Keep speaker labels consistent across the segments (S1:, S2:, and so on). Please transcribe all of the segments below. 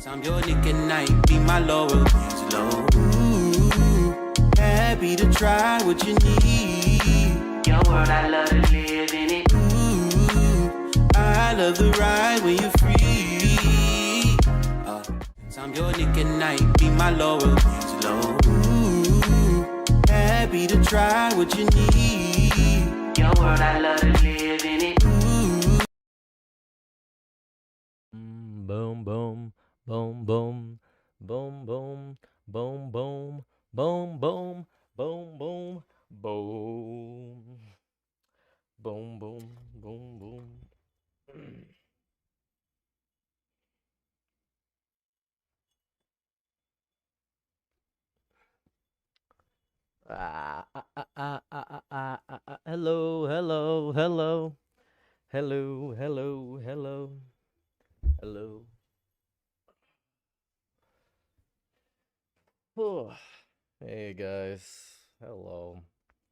S1: I'm your Nick at night, be my loyalties low. Ooh, happy to try what you need. Your world, I love to live in it. Ooh, I love the ride when you're free. I'm your Nick at night, be my loyalties low. Ooh, happy to try what you need. Your world, I love to live in it.
S2: Boom, boom, boom, boom, boom, boom, boom, boom, boom, boom, boom, boom, boom, boom, boom, boom, boom. Hello, hello, hello, hello, hello, hello, hello. Hey guys, hello,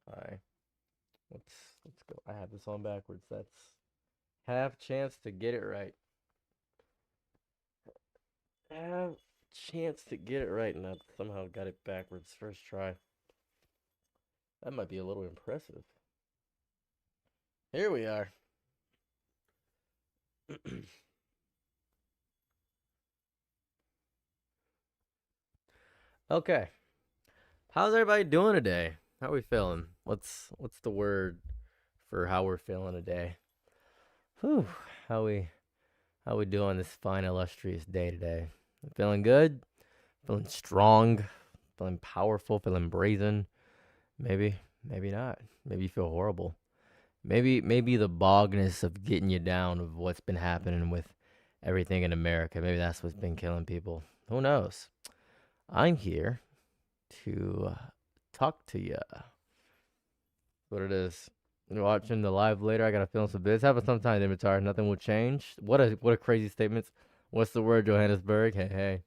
S2: hi. Let's go. I have this on backwards. That's half chance to get it right. Have chance to get it right, and I somehow got it backwards first try. That might be a little impressive. Here we are. Okay. How's everybody doing today? How are we feeling? What's the word for how we're feeling today? Whew. How we doing this fine illustrious day today? Feeling good? Feeling strong? Feeling powerful? Feeling brazen? Maybe not. Maybe you feel horrible. Maybe the bogness of getting you down of what's been happening with everything in America. Maybe that's what's been killing people. Who knows? I'm here to talk to you. What it is. You're watching the live later. I got a feeling some biz. Happen sometime, Dimitar. Nothing will change. What a crazy statement. What's the word, Johannesburg? Hey.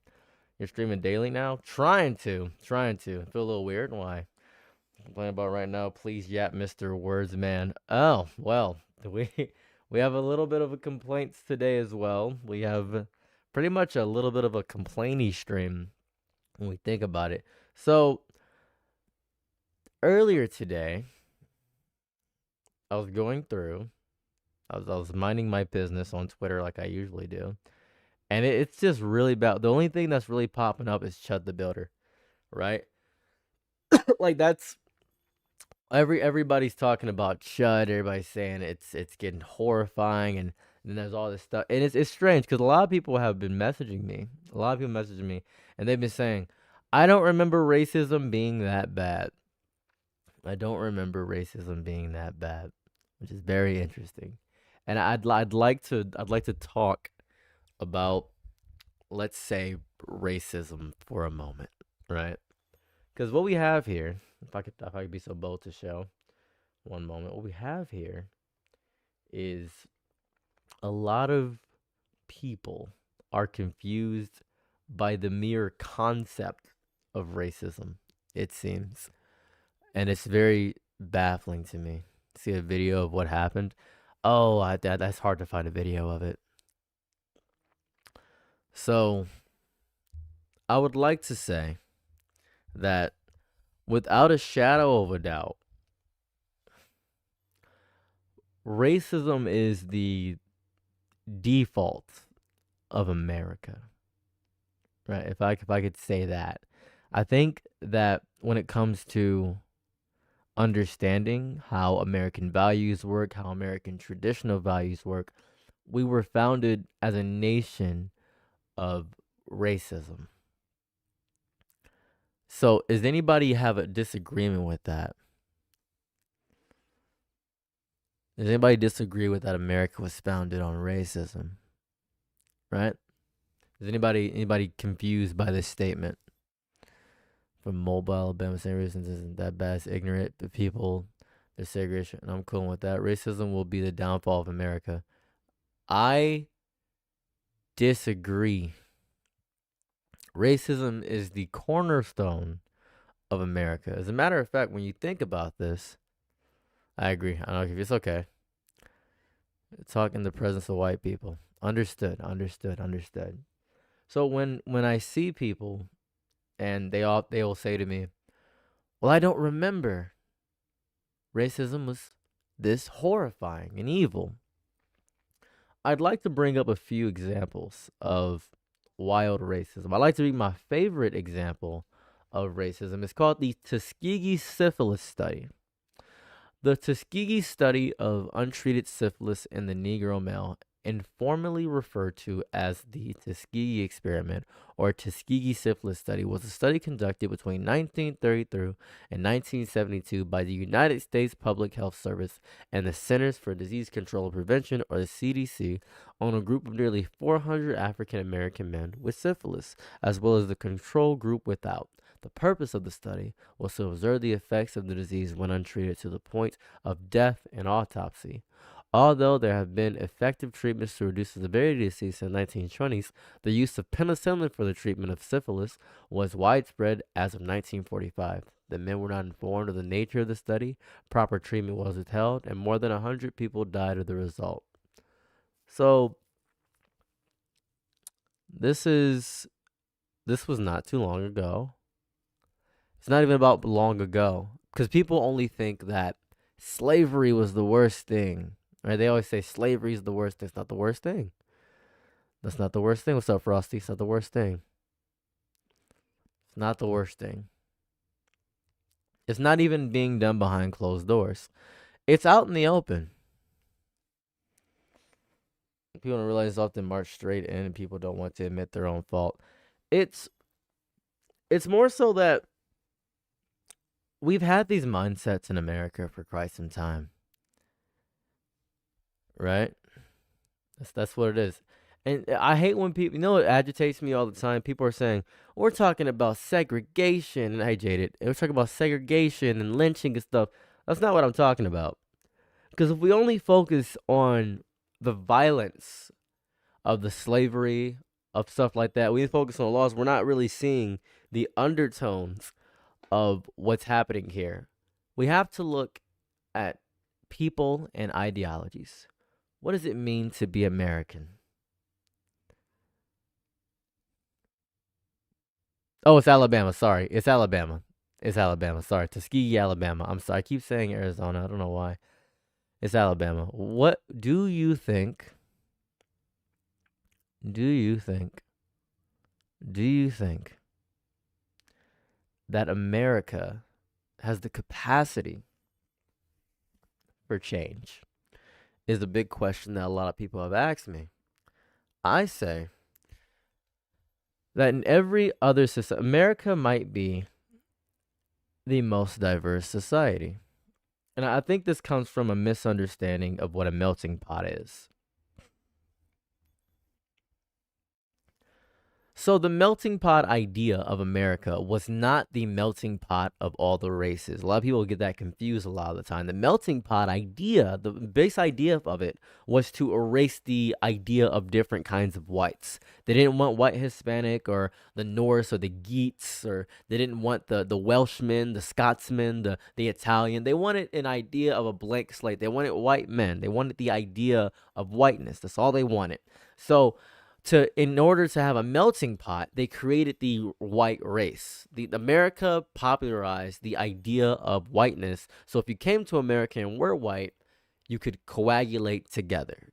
S2: You're streaming daily now? Trying to. I feel a little weird. Why? Complaining about right now. Please yap, Mr. Wordsman. Oh, well, we have a little bit of a complaints today as well. We have pretty much a little bit of a complainy stream when we think about it. So earlier today, I was going through. I was minding my business on Twitter like I usually do, and it's just really bad. The only thing that's really popping up is Chud the Builder, right? Like that's everybody's talking about Chud. Everybody's saying it's getting horrifying, and then there's all this stuff, and it's strange because a lot of people have been messaging me. A lot of people messaging me, and they've been saying, "I don't remember racism being that bad. I don't remember racism being that bad," which is very interesting. And I'd like to talk about, let's say, racism for a moment, right? Because what we have here, if I could be so bold to show one moment, what we have here is a lot of people are confused by the mere concept of racism, it seems. And it's very baffling to me. See a video of what happened. Oh, that's hard to find a video of it. So, I would like to say that without a shadow of a doubt, racism is the default of America. Right? If I could say that. I think that when it comes to understanding how American values work, how American traditional values work, we were founded as a nation of racism. So, does anybody have a disagreement with that? Does anybody disagree with that America was founded on racism? Right? Is anybody confused by this statement? From Mobile, Alabama, same reasons isn't that bad. It's ignorant, but people, they're segregation, and I'm cool with that. Racism will be the downfall of America. I disagree. Racism is the cornerstone of America. As a matter of fact, when you think about this, I agree. I don't know if it's okay. Talk in the presence of white people. Understood. So when I see people and they will say to me, "Well, I don't remember racism was this horrifying and evil." I'd like to bring up a few examples of wild racism. I'd like to read my favorite example of racism. It's called the Tuskegee Syphilis Study. The Tuskegee study of untreated syphilis in the Negro male, informally referred to as the Tuskegee experiment or Tuskegee syphilis study, was a study conducted between 1933 and 1972 by the United States Public Health Service and the Centers for Disease Control and Prevention, or the CDC, on a group of nearly 400 African American men with syphilis, as well as the control group without. The purpose of the study was to observe the effects of the disease when untreated to the point of death and autopsy. Although there have been effective treatments to reduce the severity of the disease in the 1920s, the use of penicillin for the treatment of syphilis was widespread as of 1945. The men were not informed of the nature of the study, proper treatment was withheld, and more than 100 people died of the result. So, this was not too long ago. It's not even about long ago, because people only think that slavery was the worst thing, right? They always say slavery is the worst thing. It's not the worst thing. That's not the worst thing. What's up, Frosty? It's not the worst thing. It's not the worst thing. It's not even being done behind closed doors. It's out in the open. People don't realize it's often marched straight in, and people don't want to admit their own fault. It's more so that we've had these mindsets in America for quite some time, right? That's what it is. And I hate when people, it agitates me all the time. People are saying, we're talking about segregation, and I hate it. We're talking about segregation and lynching and stuff. That's not what I'm talking about. Because if we only focus on the violence of the slavery, of stuff like that, we focus on the laws, we're not really seeing the undertones of what's happening here. We have to look at people and ideologies. What does it mean to be American? Oh, it's Alabama. Sorry. It's Alabama. Sorry. Tuskegee, Alabama. I'm sorry. I keep saying Arizona. I don't know why. It's Alabama. What do you think? Do you think that America has the capacity for change? Is the big question that a lot of people have asked me. I say that in every other society, America might be the most diverse society. And I think this comes from a misunderstanding of what a melting pot is. So the melting pot idea of America was not the melting pot of all the races. A lot of people get that confused a lot of the time. The melting pot idea, the base idea of it, was to erase the idea of different kinds of whites. They didn't want white Hispanic or the Norse or the Geats, or they didn't want the Welshman, the Scotsman, the Italian. They wanted an idea of a blank slate. They wanted white men. They wanted the idea of whiteness. That's all they wanted. So in order to have a melting pot, they created the white race. America popularized the idea of whiteness. So if you came to America and were white, you could coagulate together.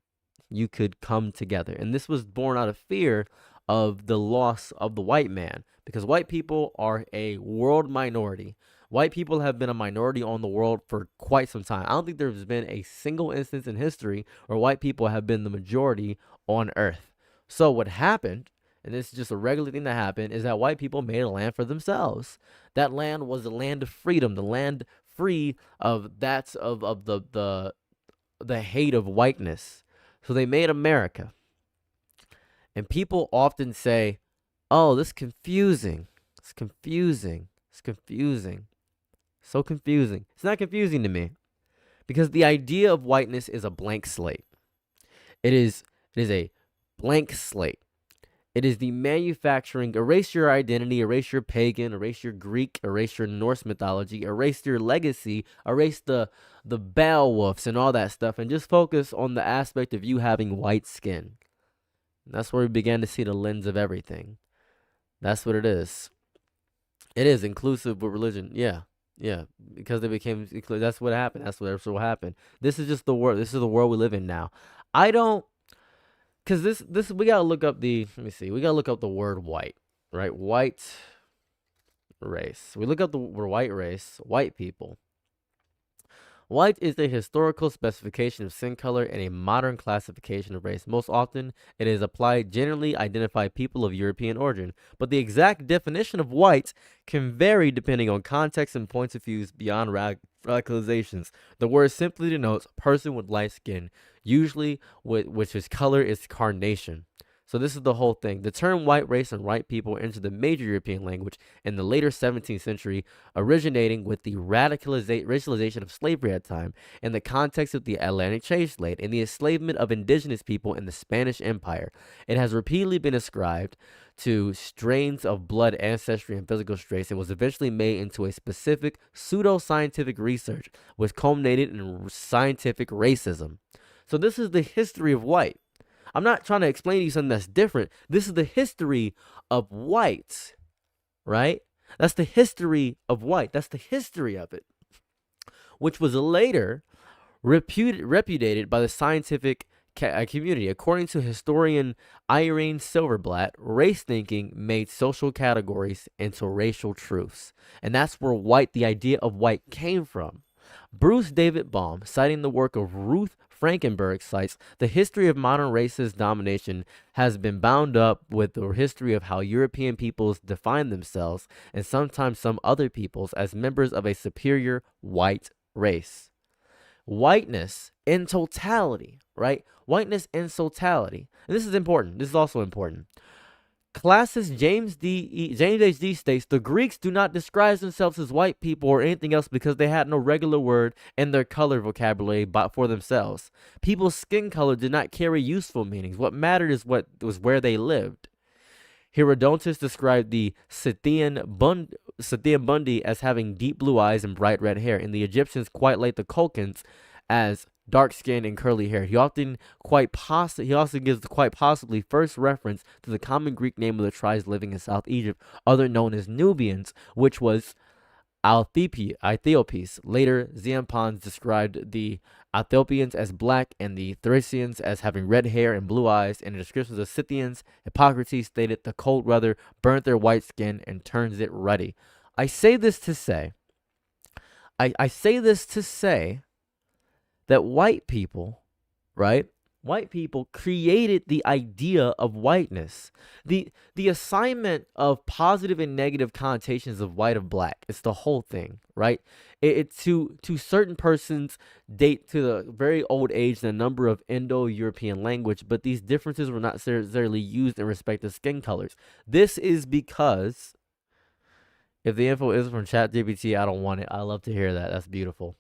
S2: You could come together. And this was born out of fear of the loss of the white man, because white people are a world minority. White people have been a minority on the world for quite some time. I don't think there's been a single instance in history where white people have been the majority on Earth. So what happened, and this is just a regular thing that happened, is that white people made a land for themselves. That land was the land of freedom, the land free of the hate of whiteness. So they made America. And people often say, oh, this is confusing. It's confusing. It's confusing. So confusing. It's not confusing to me, because the idea of whiteness is a blank slate. It is a blank slate. It is the manufacturing, erase your identity, erase your pagan, erase your Greek, erase your Norse mythology, erase your legacy, erase the Beowulfs and all that stuff, and just focus on the aspect of you having white skin. That's where we began to see the lens of everything. That's what it is. It is inclusive with religion. Yeah. Yeah. Because they became, that's what happened. That's what happened. This is just the world. This is the world we live in now. I don't, because we got to look up let me see. We got to look up the word white, right? White race. We look up the word white race, white people. White is a historical specification of skin color and a modern classification of race. Most often, it is applied generally identify people of European origin, but the exact definition of white can vary depending on context and points of view beyond radicalizations. The word simply denotes person with light skin, usually which his color is carnation. So this is the whole thing. The term white race and white people entered the major European language in the later 17th century, originating with the racialization of slavery at the time in the context of the Atlantic trade and the enslavement of indigenous people in the Spanish Empire. It has repeatedly been ascribed to strains of blood ancestry and physical traits and was eventually made into a specific pseudo-scientific research which culminated in scientific racism. So this is the history of white. I'm not trying to explain to you something that's different. This is the history of white, right? That's the history of white. That's the history of it, which was later repudiated by the scientific community. According to historian Irene Silverblatt, race thinking made social categories into racial truths. And that's where the idea of white came from. Bruce David Baum, citing the work of Ruth Frankenberg, cites the history of modern racist domination has been bound up with the history of how European peoples define themselves and sometimes some other peoples as members of a superior white race. Whiteness in totality, right? Whiteness in totality. And this is important. This is also important. Classicist James H.D. states the Greeks do not describe themselves as white people or anything else because they had no regular word in their color vocabulary for themselves. People's skin color did not carry useful meanings. What mattered is where they lived. Herodotus described the Scythian Bundi as having deep blue eyes and bright red hair, and the Egyptians, quite like the Colchins, as dark skin and curly hair. He also gives the quite possibly first reference to the common Greek name of the tribes living in South Egypt, other known as Nubians, which was Aethiopes. Later, Xenophon described the Ethiopians as black and the Thracians as having red hair and blue eyes. In the descriptions of Scythians, Hippocrates stated the cold weather burnt their white skin and turns it ruddy. I say this to say that white people, right? White people created the idea of whiteness. The assignment of positive and negative connotations of white of black. It's the whole thing, right? It to certain persons date to the very old age and a number of Indo-European language, but these differences were not necessarily used in respect to skin colors. This is because if the info is from ChatGPT, I don't want it. I love to hear that. That's beautiful.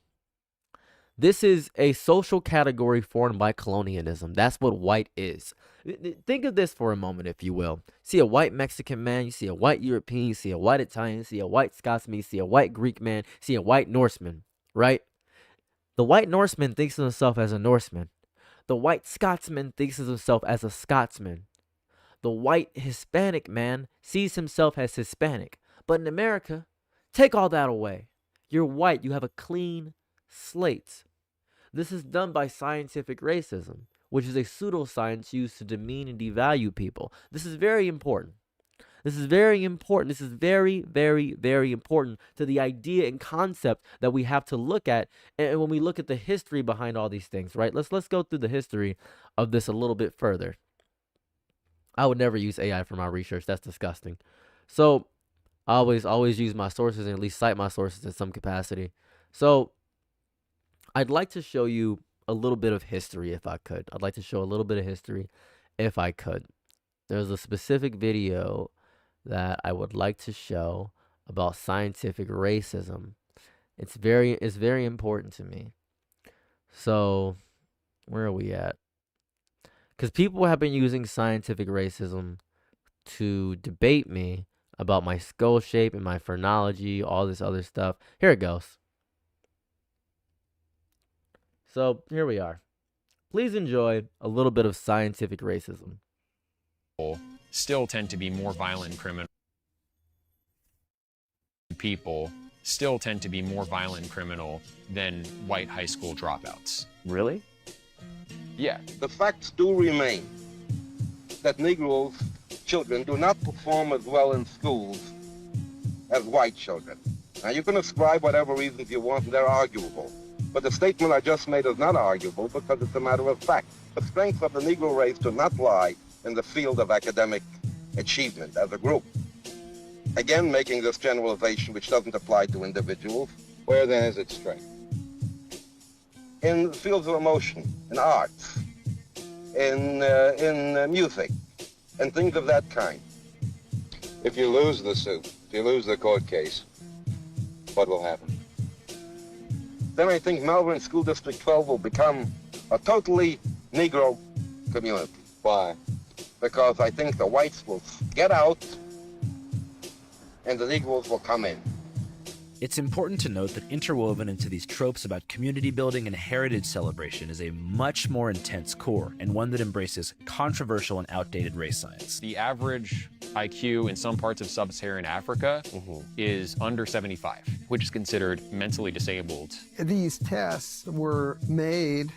S2: This is a social category formed by colonialism. That's what white is. Think of this for a moment, if you will. See a white Mexican man, you see a white European, you see a white Italian, you see a white Scotsman, you see a white Greek man, you see a white Norseman, right? The white Norseman thinks of himself as a Norseman. The white Scotsman thinks of himself as a Scotsman. The white Hispanic man sees himself as Hispanic. But in America, take all that away. You're white. You have a clean slate. This is done by scientific racism, which is a pseudoscience used to demean and devalue people. This is very important. This is very important. This is very, very, very important to the idea and concept that we have to look at. And when we look at the history behind all these things, right? Let's go through the history of this a little bit further. I would never use AI for my research. That's disgusting. So I always use my sources and at least cite my sources in some capacity. So I'd like to show you a little bit of history if I could. I'd like to show a little bit of history if I could. There's a specific video that I would like to show about scientific racism. It's very important to me. So where are we at? Because people have been using scientific racism to debate me about my skull shape and my phrenology, all this other stuff. Here it goes. So here we are. Please enjoy a little bit of scientific racism.
S3: still tend to be more violent criminals. People still tend to be more violent criminal than white high school dropouts.
S2: Really?
S3: Yeah.
S4: The facts do remain that Negro children do not perform as well in schools as white children. Now, you can ascribe whatever reasons you want, and they're arguable. But the statement I just made is not arguable because it's a matter of fact. The strength of the Negro race does not lie in the field of academic achievement as a group. Again, making this generalization, which doesn't apply to individuals, where then is its strength? In the fields of emotion, in arts, in music, and things of that kind. If you lose the suit, if you lose the court case, what will happen? Then I think Malvern School District 12 will become a totally Negro community. Why? Because I think the whites will get out and the Negroes will come in.
S5: It's important to note that interwoven into these tropes about community building and heritage celebration is a much more intense core, and one that embraces controversial and outdated race science.
S3: The average IQ in some parts of sub-Saharan Africa is under 75, which is considered mentally disabled.
S6: These tests were made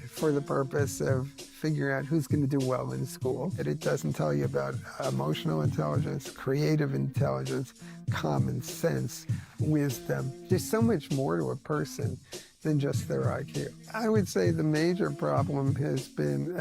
S6: for the purpose of figuring out who's going to do well in school. It doesn't tell you about emotional intelligence, creative intelligence, common sense, wisdom. There's so much more to a person than just their IQ. I would say the major problem has been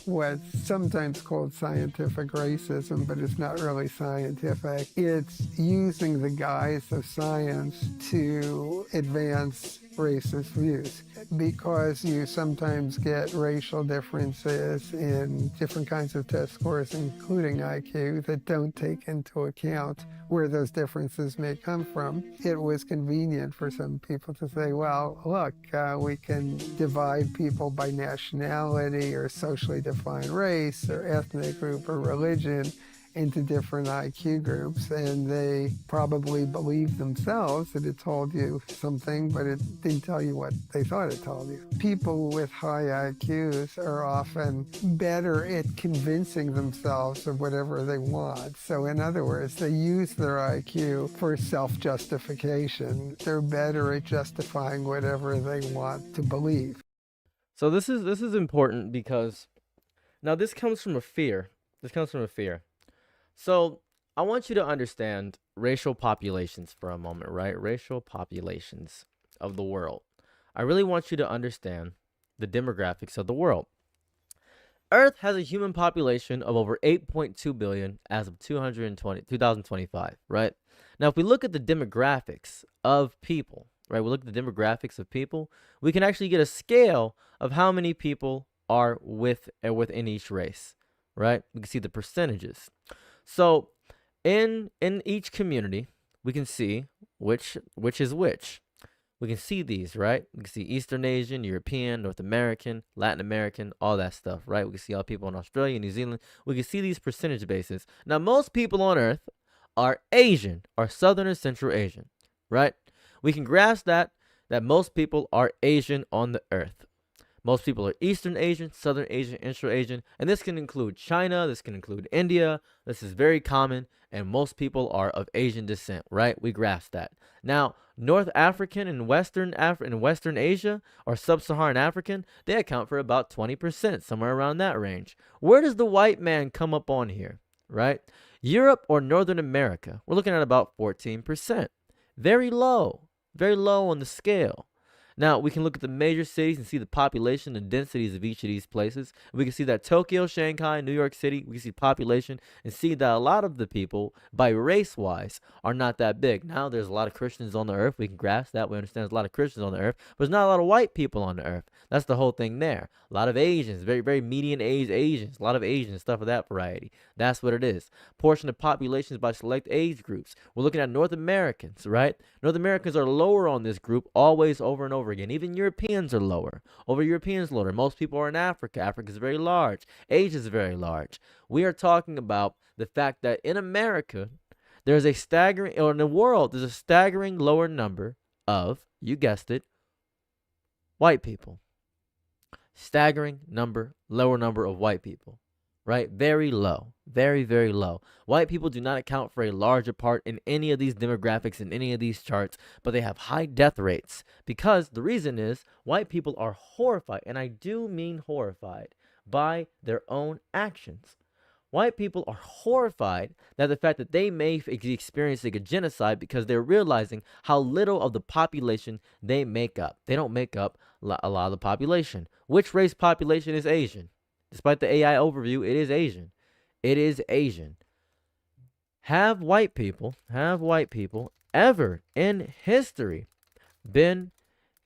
S6: what's sometimes called scientific racism, but it's not really scientific. It's using the guise of science to advance racist views, because you sometimes get racial differences in different kinds of test scores, including IQ, that don't take into account where those differences may come from. It was convenient for some people to say, well, look, we can divide people by nationality or socially defined race or ethnic group or religion into different IQ groups, and they probably believed themselves that it told you something, but it didn't tell you what they thought it told you. People with high IQs are often better at convincing themselves of whatever they want. So in other words, they use their IQ for self-justification. They're better at justifying whatever they want to believe.
S2: So this is important because now this comes from a fear. So I want you to understand racial populations for a moment, right? Racial populations of the world. I really want you to understand the demographics of the world. Earth has a human population of over 8.2 billion as of 2025, right? Now, if we look at the demographics of people, right? We look at the demographics of people, we can actually get a scale of how many people are within each race, right? We can see the percentages. So in each community, we can see which is which. We can see these, right? We can see Eastern Asian, European, North American, Latin American, all that stuff, right? We can see all people in Australia, New Zealand. We can see these percentage bases. Now, most people on Earth are Asian, or Southern or Central Asian, right? We can grasp that most people are Asian on the Earth. Most people are Eastern Asian, Southern Asian, Central Asian, and this can include China, this can include India. This is very common, and most people are of Asian descent, right? We grasp that. Now, North African and Western Asia, or Sub-Saharan African, they account for about 20%, somewhere around that range. Where does the white man come up on here, right? Europe or Northern America, we're looking at about 14%. Very low on the scale. Now, we can look at the major cities and see the population and densities of each of these places. We can see that Tokyo, Shanghai, New York City, we can see population and see that a lot of the people, by race-wise, are not that big. Now, there's a lot of Christians on the earth. We can grasp that. We understand there's a lot of Christians on the earth, but there's not a lot of white people on the earth. That's the whole thing there. A lot of Asians, very, very median age Asians, a lot of Asians, stuff of that variety. That's what it is. Portion of populations by select age groups. We're looking at North Americans, right? North Americans are lower on this group, always over and over again. Even Europeans are lower. Europeans lower. Most people are in Africa. Africa is very large. Asia is very large. We are talking about the fact that in America, there's a staggering, or in the world, there's a staggering lower number of, you guessed it, white people. Staggering lower number of white people. right? Very low. Very, very low. White people do not account for a larger part in any of these demographics, in any of these charts, but they have high death rates because the reason is white people are horrified, and I do mean horrified, by their own actions. White people are horrified at the fact that they may be experiencing a genocide because they're realizing how little of the population they make up. They don't make up a lot of the population. Which race population is Asian? Despite the AI overview, it is Asian. It is Asian. Have white people ever in history been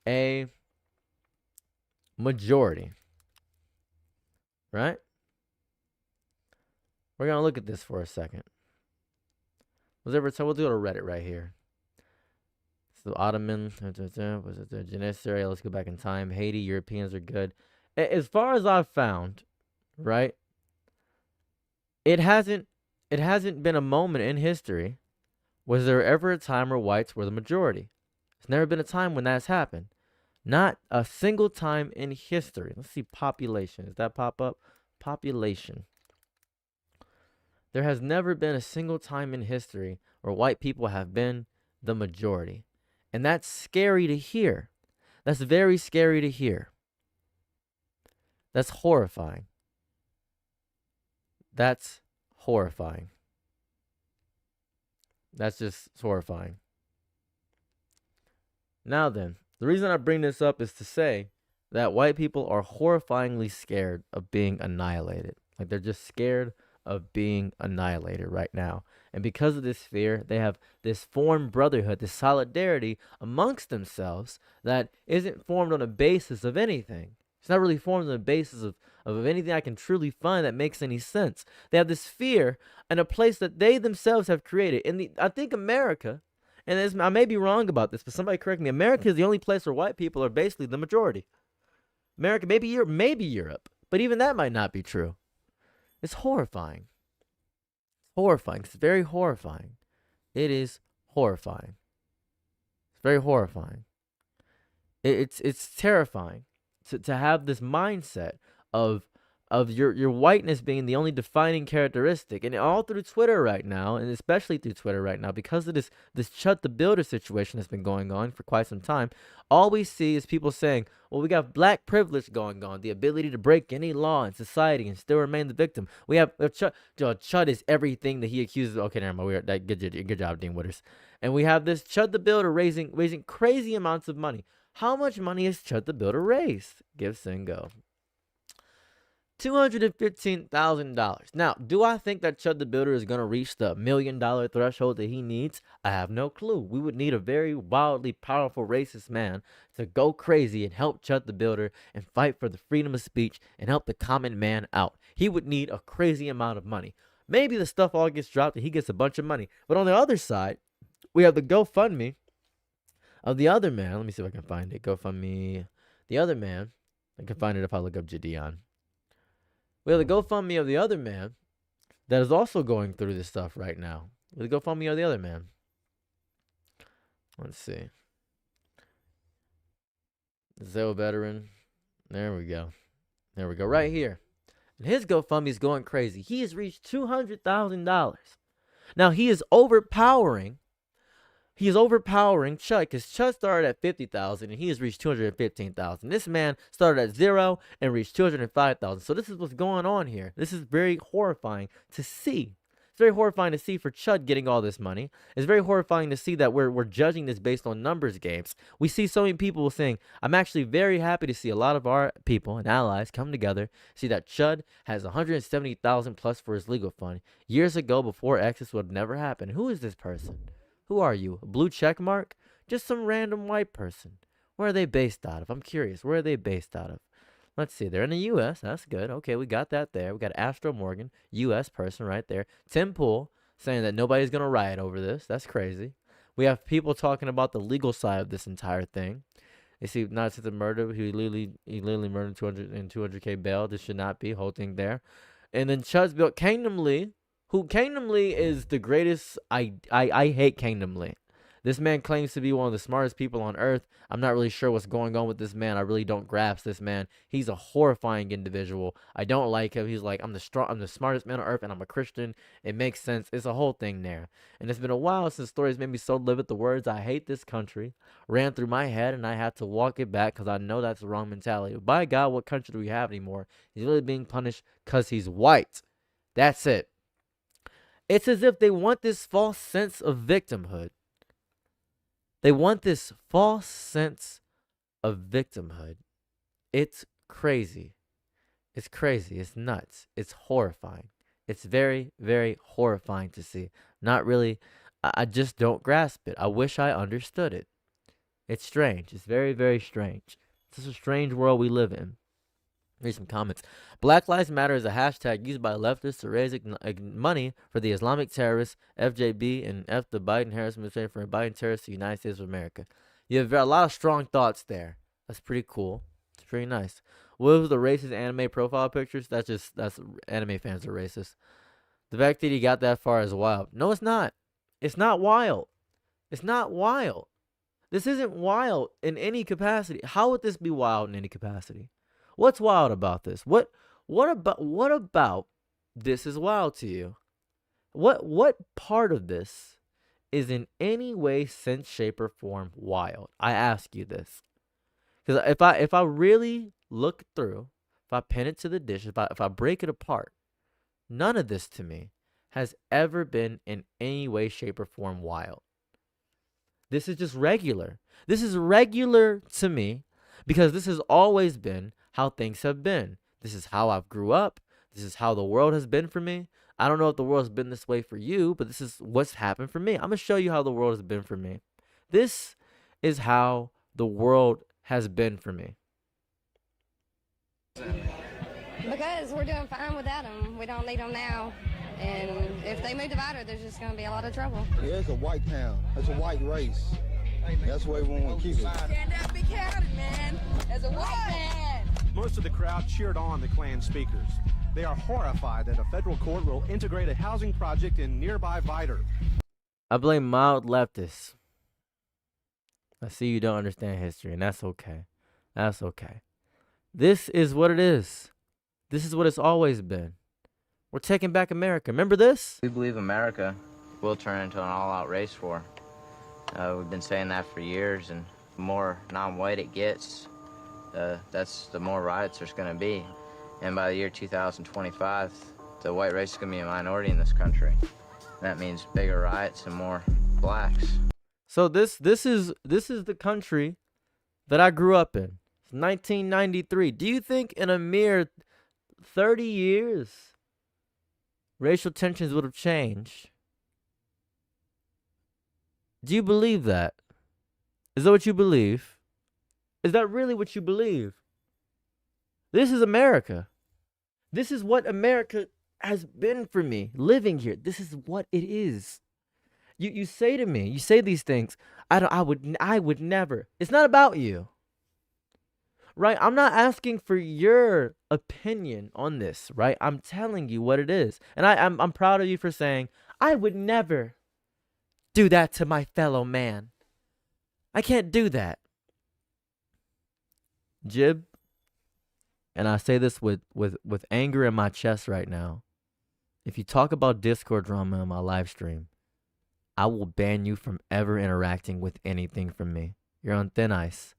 S2: a majority? Right? We're going to look at this for a second. We'll do a Reddit right here. So Ottoman, Janissary, let's go back in time. Haiti, Europeans are good. As far as I've found, right, it hasn't been a moment in history. Was there ever a time where whites were the majority? There's never been a time when that's happened. Not a single time in history. Let's see population. Does that pop up? Population. There has never been a single time in history where white people have been the majority. And that's scary to hear. That's very scary to hear. That's horrifying. That's horrifying. That's just horrifying. Now then, the reason I bring this up is to say that white people are horrifyingly scared of being annihilated. Like they're just scared of being annihilated right now. And because of this fear, they have this formed brotherhood, this solidarity amongst themselves that isn't formed on a basis of anything. It's not really formed on the basis of anything I can truly find that makes any sense. They have this fear in a place that they themselves have created. I think America, and I may be wrong about this, but somebody correct me, America is the only place where white people are basically the majority. America, maybe Europe, but even that might not be true. It's horrifying. It's horrifying. It's very horrifying. It is horrifying. It's very horrifying. It's terrifying to have this mindset of your whiteness being the only defining characteristic. And all through Twitter right now, and especially through Twitter right now, because of this Chud the Builder situation that's been going on for quite some time, all we see is people saying, well, we got black privilege going on, the ability to break any law in society and still remain the victim. We have Chud is everything that he accuses. Okay, never mind. Good job, Dean Witters. And we have this Chud the Builder raising crazy amounts of money. How much money has Chud the Builder raised? Give, send, go. $215,000. Now, do I think that Chud the Builder is going to reach the $1 million threshold that he needs? I have no clue. We would need a very wildly powerful racist man to go crazy and help Chud the Builder and fight for the freedom of speech and help the common man out. He would need a crazy amount of money. Maybe the stuff all gets dropped and he gets a bunch of money. But on the other side, we have the GoFundMe of the other man. Let me see if I can find it. GoFundMe. The other man. I can find it if I look up Jadian. We have the GoFundMe of the other man that is also going through this stuff right now. The GoFundMe of the other man. Let's see. Zell veteran. There we go. There we go. Right here. And his GoFundMe is going crazy. He has reached $200,000. Now he is overpowering. He is overpowering Chud because Chud started at $50,000 and he has reached $215,000. This man started at 0 and reached $205,000. So this is what's going on here. This is very horrifying to see. It's very horrifying to see for Chud getting all this money. It's very horrifying to see that we're judging this based on numbers games. We see so many people saying, I'm actually very happy to see a lot of our people and allies come together, see that Chud has $170,000 plus for his legal fund. Years ago, before X, this would never happen. Who is this person? Who are you? A blue check mark? Just some random white person. Where are they based out of? I'm curious. Where are they based out of? Let's see. They're in the U.S. That's good. Okay, we got that there. We got Astro Morgan, U.S. person right there. Tim Pool saying that nobody's going to riot over this. That's crazy. We have people talking about the legal side of this entire thing. They see not just the murder. He literally murdered 200K bail. This should not be. Whole thing there. And then Chud's built Kingdom Lee. Who Kingdom Lee is the greatest. I hate Kingdom Lee. This man claims to be one of the smartest people on earth. I'm not really sure what's going on with this man. I really don't grasp this man. He's a horrifying individual. I don't like him. He's like, I'm the smartest man on earth, and I'm a Christian. It makes sense. It's a whole thing there. And it's been a while since stories made me so livid. The words "I hate this country" ran through my head, and I had to walk it back because I know that's the wrong mentality. By God, what country do we have anymore? He's really being punished because he's white. That's it. It's as if they want this false sense of victimhood. They want this false sense of victimhood. It's crazy. It's crazy. It's nuts. It's horrifying. It's very, very horrifying to see. Not really. I just don't grasp it. I wish I understood it. It's strange. It's very, very strange. It's just a strange world we live in. Read some comments. Black Lives Matter is a hashtag used by leftists to raise money for the Islamic terrorists, FJB, and F the Biden-Harris administration for inviting terrorists to the United States of America. You have a lot of strong thoughts there. That's pretty cool. It's pretty nice. What was the racist anime profile pictures? That's anime fans are racist. The fact that he got that far is wild. No, it's not. It's not wild. It's not wild. This isn't wild in any capacity. How would this be wild in any capacity? What's wild about this? What about this is wild to you? What part of this is in any way, sense, shape, or form wild? I ask you this. Because if I really look through, if I pin it to the dish, if I break it apart, none of this to me has ever been in any way, shape, or form wild. This is just regular. This is regular to me because this has always been how things have been. This is how I've grew up. This is how the world has been for me. I don't know if the world's been this way for you, but this is what's happened for me. I'm going to show you how the world has been for me. This is how the world has been for me.
S7: Because we're doing fine without them. We don't need them now. And if they move to Vider, there's just going to be a lot of trouble.
S8: Yeah, it's a white town. It's a white race. That's the way we want to keep it.
S9: Stand up, be counted, man. As a white man.
S10: Most of the crowd cheered on the Klan speakers. They are horrified that a federal court will integrate a housing project in nearby Vider.
S2: I blame mild leftists. I see you don't understand history, and that's okay. That's okay. This is what it is. This is what it's always been. We're taking back America. Remember this?
S11: We believe America will turn into an all-out race war. We've been saying that for years, and the more non-white it gets, the more riots there's going to be. And by the year 2025, the white race is going to be a minority in this country. That means bigger riots and more blacks.
S2: So this is the country that I grew up in. It's 1993. Do you think in a mere 30 years racial tensions would have changed? Do you believe that? Is that what you believe? Is that really what you believe? This is America. This is what America has been for me, living here. This is what it is. You say to me, you say these things, I would never. It's not about you. Right? I'm not asking for your opinion on this, right? I'm telling you what it is. And I'm proud of you for saying, I would never do that to my fellow man. I can't do that. Jib, and I say this with anger in my chest right now. If you talk about Discord drama on my live stream, I will ban you from ever interacting with anything from me. You're on thin ice.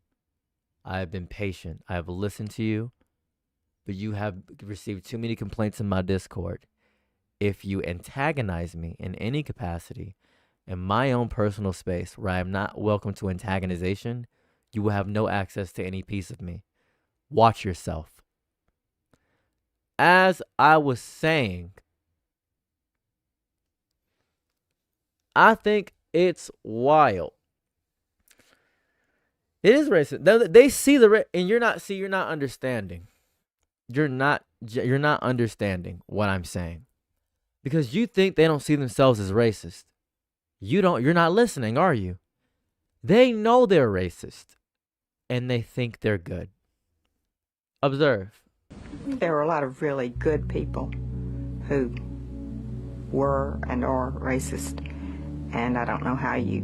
S2: I have been patient. I have listened to you, but you have received too many complaints in my Discord. If you antagonize me in any capacity in my own personal space where I am not welcome to antagonization, you will have no access to any piece of me. Watch yourself. As I was saying, I think it's wild. It is racist. They see and you're not understanding. You're not understanding what I'm saying. Because you think they don't see themselves as racist. You're not listening, are you? They know they're racist and they think they're good. Observe.
S12: There are a lot of really good people who were and are racist, and I don't know how you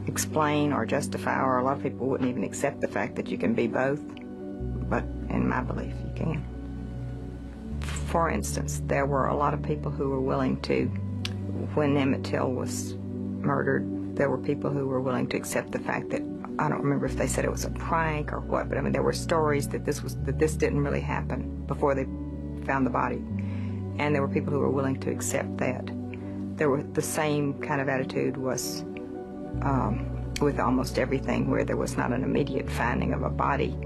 S12: explain or justify, or a lot of people wouldn't even accept the fact that you can be both. But in my belief, you can. For instance, there were a lot of people who were willing to, when Emmett Till was murdered, there were people who were willing to accept the fact that, I don't remember if they said it was a prank or what, but I mean, there were stories that this didn't really happen before they found the body. And there were people who were willing to accept that. There were the same kind of attitude was with almost everything, where there was not an immediate finding of a body.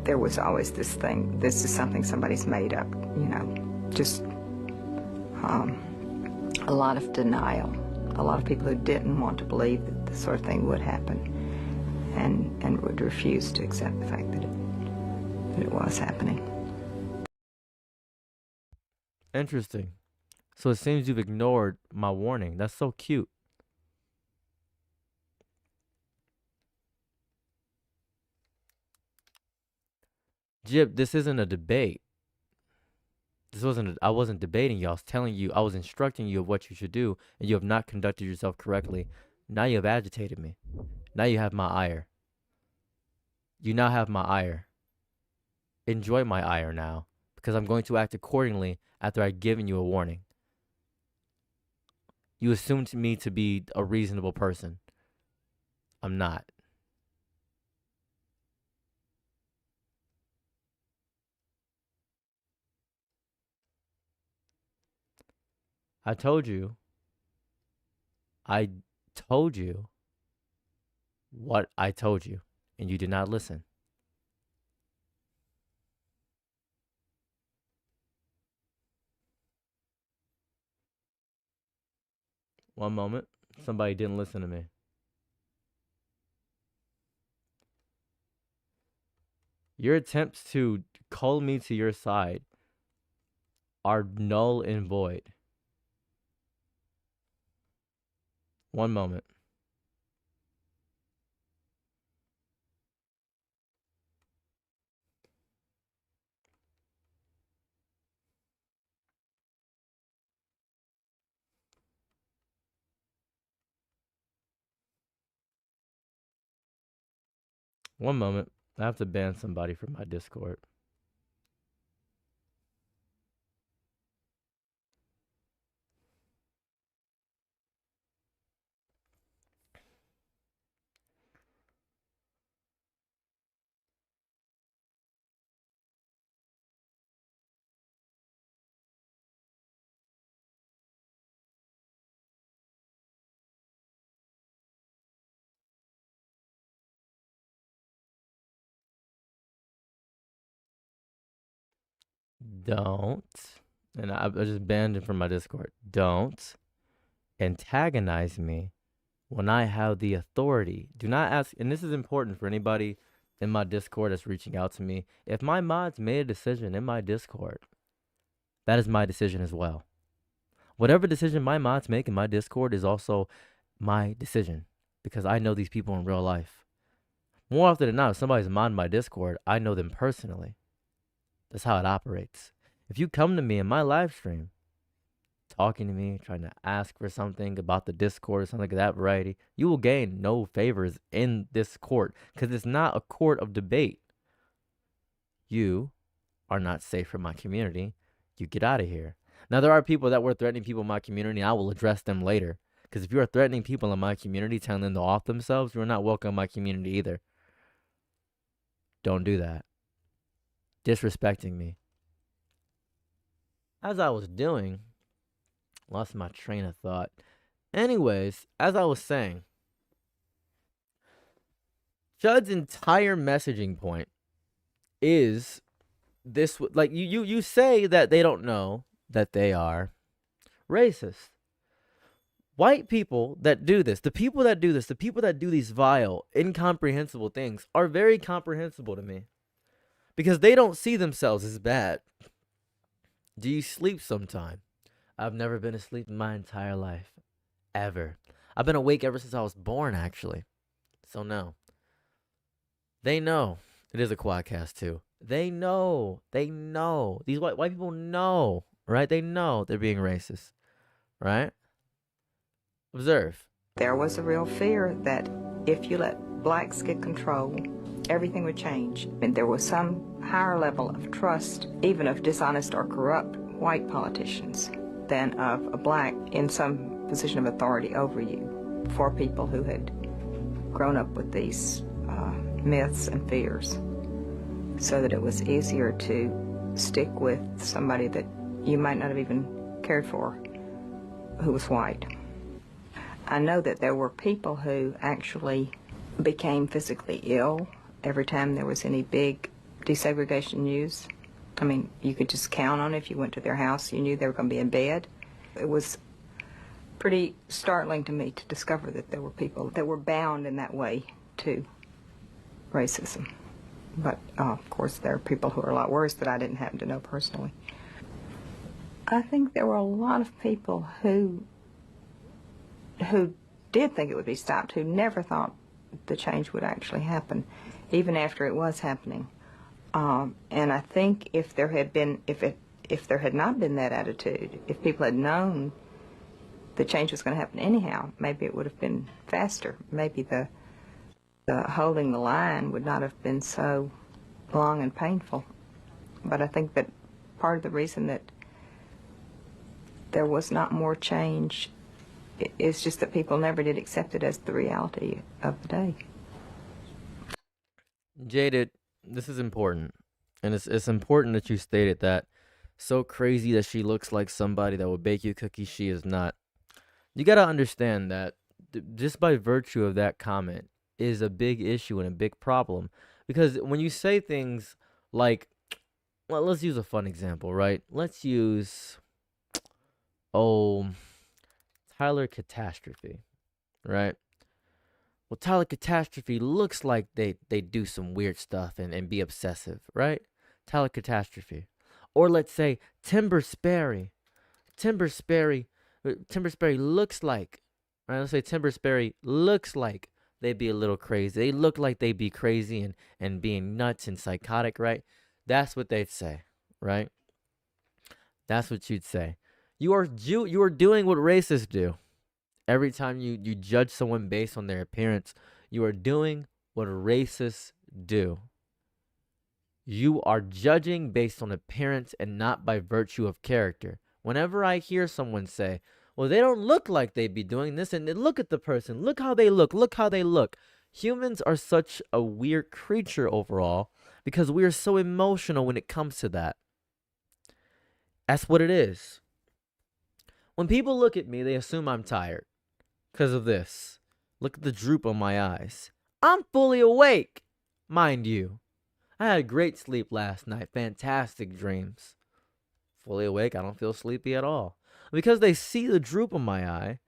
S12: There was always this thing, this is something somebody's made up, you know, just a lot of denial. A lot of people who didn't want to believe that this sort of thing would happen, and would refuse to accept the fact that it was happening.
S2: Interesting. So it seems you've ignored my warning. That's so cute. Jib, this isn't a debate. I wasn't debating you. I was telling you, I was instructing you of what you should do, and you have not conducted yourself correctly. Now you have agitated me. Now you have my ire. You now have my ire. Enjoy my ire now, because I'm going to act accordingly after I've given you a warning. You assumed me to be a reasonable person. I'm not. I told you what I told you, and you did not listen. One moment. Somebody didn't listen to me. Your attempts to call me to your side are null and void. One moment. One moment. I have to ban somebody from my Discord. Don't, and I just banned him from my Discord. Don't antagonize me when I have the authority. Do not ask, and this is important for anybody in my Discord that's reaching out to me. If my mods made a decision in my Discord, that is my decision as well. Whatever decision my mods make in my Discord is also my decision, because I know these people in real life. More often than not, if somebody's mod my Discord, I know them personally. That's how it operates. If you come to me in my live stream, talking to me, trying to ask for something about the Discord or something of that variety, you will gain no favors in this court, because it's not a court of debate. You are not safe for my community. You get out of here. Now, there are people that were threatening people in my community, and I will address them later. Because if you are threatening people in my community, telling them to off themselves, you are not welcome in my community either. Don't do that. Disrespecting me. As I was doing, lost my train of thought. Anyways, as I was saying, Chud's entire messaging point is this, like, you say that they don't know that they are racist. White people that do this, the people that do this, the people that do these vile, incomprehensible things are very comprehensible to me, because they don't see themselves as bad. Do you sleep sometime? I've never been asleep in my entire life. Ever. I've been awake ever since I was born, actually. So no. They know. It is a quadcast too. They know. They know. These white people know, right? They know they're being racist, right? Observe.
S12: There was a real fear that if you let blacks get control, everything would change. And there was some higher level of trust, even of dishonest or corrupt white politicians, than of a black in some position of authority over you, for people who had grown up with these myths and fears, so that it was easier to stick with somebody that you might not have even cared for, who was white. I know that there were people who actually became physically ill every time there was any big desegregation news. I mean, you could just count on it. If you went to their house, you knew they were going to be in bed. It was pretty startling to me to discover that there were people that were bound in that way to racism. But, of course, there are people who are a lot worse that I didn't happen to know personally. I think there were a lot of people who did think it would be stopped, who never thought the change would actually happen, even after it was happening. And I think if there had not been that attitude, if people had known the change was going to happen anyhow, maybe it would have been faster. Maybe the holding the line would not have been so long and painful. But I think that part of the reason that there was not more change is just that people never did accept it as the reality of the day.
S2: Jaded, this is important. And it's important that you stated that. So crazy that she looks like somebody that will bake you cookies, she is not. You got to understand that just by virtue of that comment is a big issue and a big problem. Because when you say things like, well, let's use a fun example, right? Let's use, Tyler Catastrophe, right? Well, Tyler Catastrophe looks like they do some weird stuff and be obsessive, right? Tyler Catastrophe. Or let's say Timber Sperry. Timber Sperry looks like, right? Let's say Timber Sperry looks like they'd be a little crazy. They look like they'd be crazy and being nuts and psychotic, right? That's what they'd say, right? That's what you'd say. You are doing what racists do. Every time you judge someone based on their appearance, you are doing what racists do. You are judging based on appearance and not by virtue of character. Whenever I hear someone say, well, they don't look like they'd be doing this, and look at the person, look how they look. Humans are such a weird creature overall because we are so emotional when it comes to that. That's what it is. When people look at me, they assume I'm tired because of this. Look at the droop on my eyes. I'm fully awake, mind you. I had a great sleep last night. Fantastic dreams. Fully awake, I don't feel sleepy at all. Because they see the droop on my eye,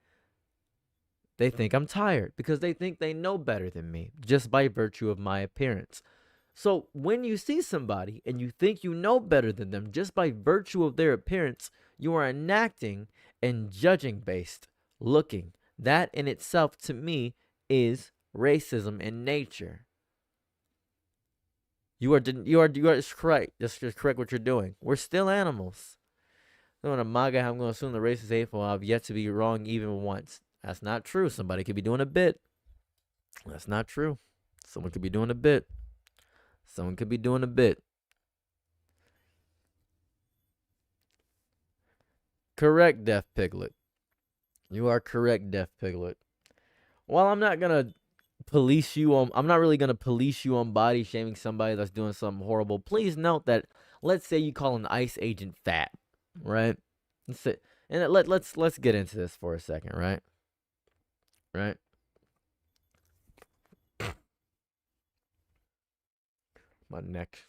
S2: they think I'm tired because they think they know better than me just by virtue of my appearance. So when you see somebody and you think you know better than them just by virtue of their appearance, you are enacting and judging based looking. That in itself to me is racism in nature. You are just correct. Just correct what you're doing. We're still animals. I'm going to assume the race is hateful. I've yet to be wrong even once. That's not true. Somebody could be doing a bit. That's not true. Someone could be doing a bit. Someone could be doing a bit. Correct, Deaf Piglet. You are correct, Deaf Piglet. While I'm not going to police you on, I'm not really going to police you on body shaming somebody that's doing something horrible. Please note that, let's say you call an ICE agent fat, right? And let's get into this for a second, right? Right? My neck.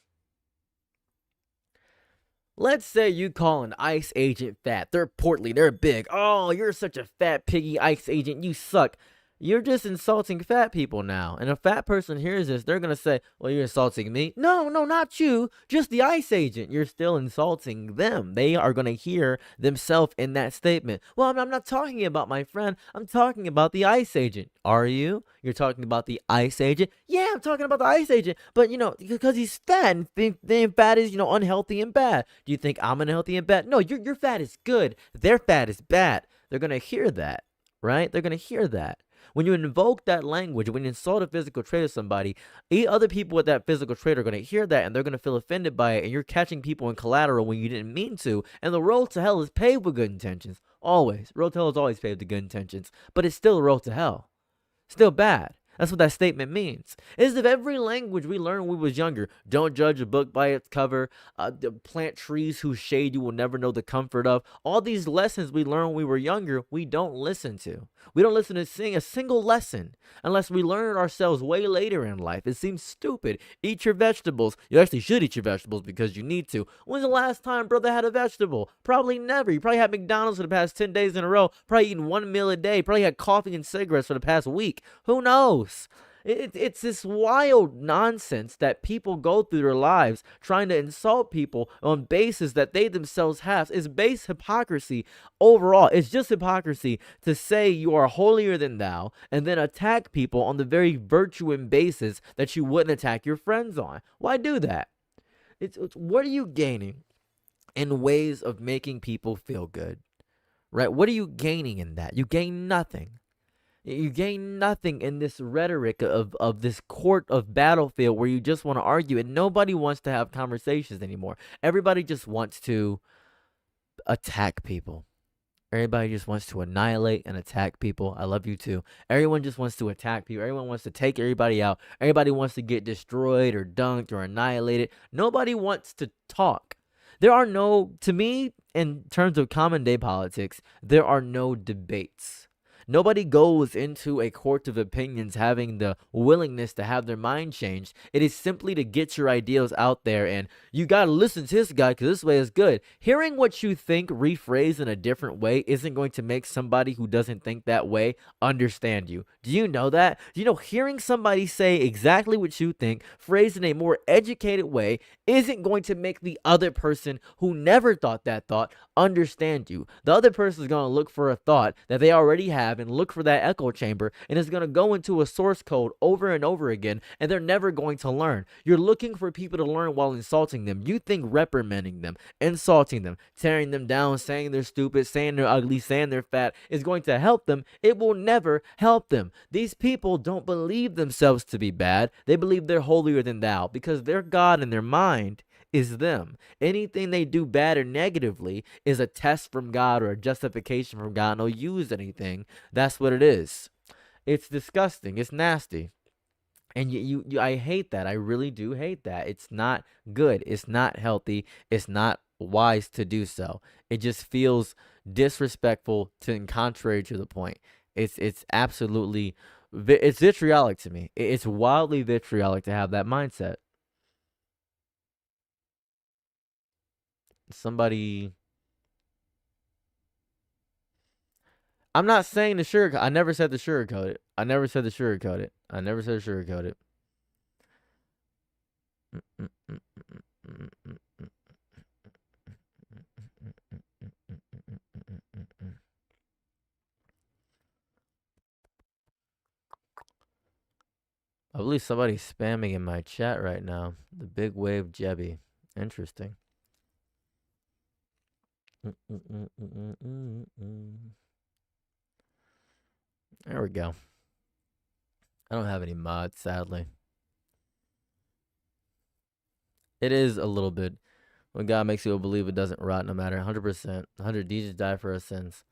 S2: Let's say you call an ICE agent fat. They're portly, they're big. Oh, you're such a fat piggy ICE agent. You suck. You're just insulting fat people now. And a fat person hears this, they're going to say, well, you're insulting me. No, not you. Just the ICE agent. You're still insulting them. They are going to hear themselves in that statement. Well, I'm not talking about my friend. I'm talking about the ICE agent. Are you? You're talking about the ICE agent? Yeah, I'm talking about the ICE agent. But, because he's fat and being fat is, unhealthy and bad. Do you think I'm unhealthy and bad? No, your fat is good. Their fat is bad. They're going to hear that, right? They're going to hear that. When you invoke that language, when you insult a physical trait of somebody, other people with that physical trait are going to hear that and they're going to feel offended by it, and you're catching people in collateral when you didn't mean to. And the road to hell is paved with good intentions. Always. Road to hell is always paved with good intentions. But it's still a road to hell. Still bad. That's what that statement means. It's as if every language we learned when we was younger, don't judge a book by its cover, plant trees whose shade you will never know the comfort of. All these lessons we learned when we were younger, we don't listen to. We don't listen to sing a single lesson unless we learn it ourselves way later in life. It seems stupid. Eat your vegetables. You actually should eat your vegetables because you need to. When's the last time brother had a vegetable? Probably never. You probably had McDonald's for the past 10 days in a row. Probably eating one meal a day. Probably had coffee and cigarettes for the past week. Who knows? It's this wild nonsense that people go through their lives trying to insult people on basis that they themselves have. It's base hypocrisy overall. It's just hypocrisy to say you are holier than thou and then attack people on the very virtue and basis that you wouldn't attack your friends on. Why do that? It's what are you gaining in ways of making people feel good? Right? What are you gaining in that? You gain nothing. You gain nothing in this rhetoric of this court of battlefield where you just want to argue and nobody wants to have conversations anymore. Everybody just wants to attack people. Everybody just wants to annihilate and attack people. I love you too. Everyone just wants to attack people. Everyone wants to take everybody out. Everybody wants to get destroyed or dunked or annihilated. Nobody wants to talk. There are no, to me, in terms of common day politics, there are no debates. Nobody goes into a court of opinions having the willingness to have their mind changed. It is simply to get your ideals out there, and you got to listen to this guy because this way is good. Hearing what you think rephrased in a different way isn't going to make somebody who doesn't think that way understand you. Do you know that? Do you know hearing somebody say exactly what you think, phrased in a more educated way, isn't going to make the other person who never thought that thought understand you. The other person is going to look for a thought that they already have and look for that echo chamber, and it's going to go into a source code over and over again, and they're never going to learn. You're looking for people to learn while insulting them. You think reprimanding them, insulting them, tearing them down, saying they're stupid, saying they're ugly, saying they're fat is going to help them. It will never help them. These people don't believe themselves to be bad. They believe they're holier than thou because their God in their mind is them. Anything they do bad or negatively is a test from God or a justification from God, and they'll use anything. That's what it is. It's disgusting. It's nasty. And I hate that. I really do hate that. It's not good. It's not healthy. It's not wise to do so. It just feels disrespectful and contrary to the point. It's absolutely, it's vitriolic to me. It's wildly vitriolic to have that mindset. Somebody, I'm not saying the sugarcoat. I never said the sugarcoat it. I never said the sugarcoat it. I never said sugarcoat it. I believe somebody's spamming in my chat right now. The Big Wave Jebby. Interesting. There we go. I don't have any mods, sadly. It is a little bit when God makes you believe it doesn't rot no matter. 100%. 100 Jesus died for our sins.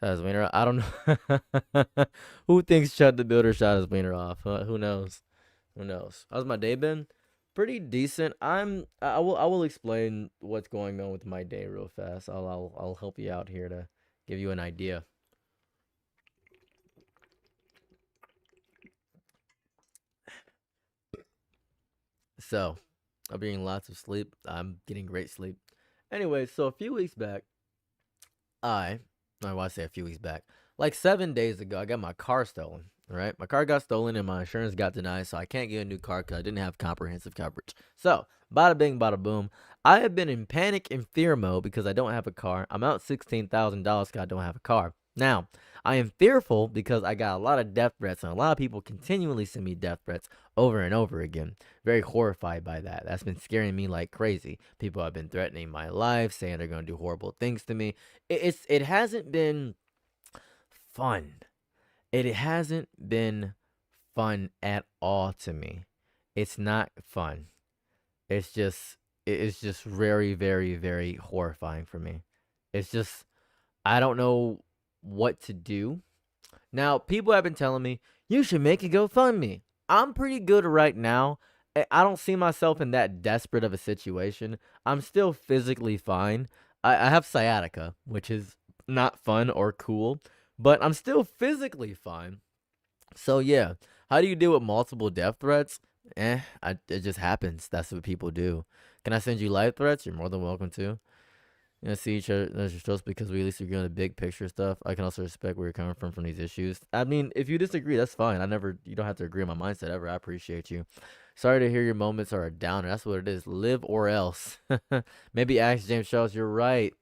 S2: Shot his wiener. I don't know. Who thinks Chud the Builder shot his wiener off? Who knows? Who knows? How's my day been? Pretty decent. I will explain what's going on with my day real fast. I'll help you out here to give you an idea. So, I'm getting lots of sleep. I'm getting great sleep. Anyway, so a few weeks back, I want to say a few weeks back, like 7 days ago, I got my car stolen. All right, my car got stolen and my insurance got denied, so I can't get a new car because I didn't have comprehensive coverage. So, bada bing, bada boom. I have been in panic and fear mode because I don't have a car. I'm out $16,000 because I don't have a car. Now, I am fearful because I got a lot of death threats, and a lot of people continually send me death threats over and over again. Very horrified by that. That's been scaring me like crazy. People have been threatening my life, saying they're going to do horrible things to me. It hasn't been fun. it hasn't been fun at all to me. It's not fun. It's just very, very, very horrifying for me. It's just, I don't know what to do. Now, people have been telling me, you should make a GoFundMe. I'm pretty good right now. I don't see myself in that desperate of a situation. I'm still physically fine. I have sciatica, which is not fun or cool, but I'm still physically fine. So yeah, how do you deal with multiple death threats? It just happens. That's what people do. Can I send you life threats? You're more than welcome to. You know, see each other as your shows because we at least agree on the big picture stuff. I can also respect where you're coming from these issues. I mean, if you disagree, that's fine. You don't have to agree on my mindset ever. I appreciate you. Sorry to hear your moments are a downer. That's what it is. Live or else. Maybe ask James Charles. You're right.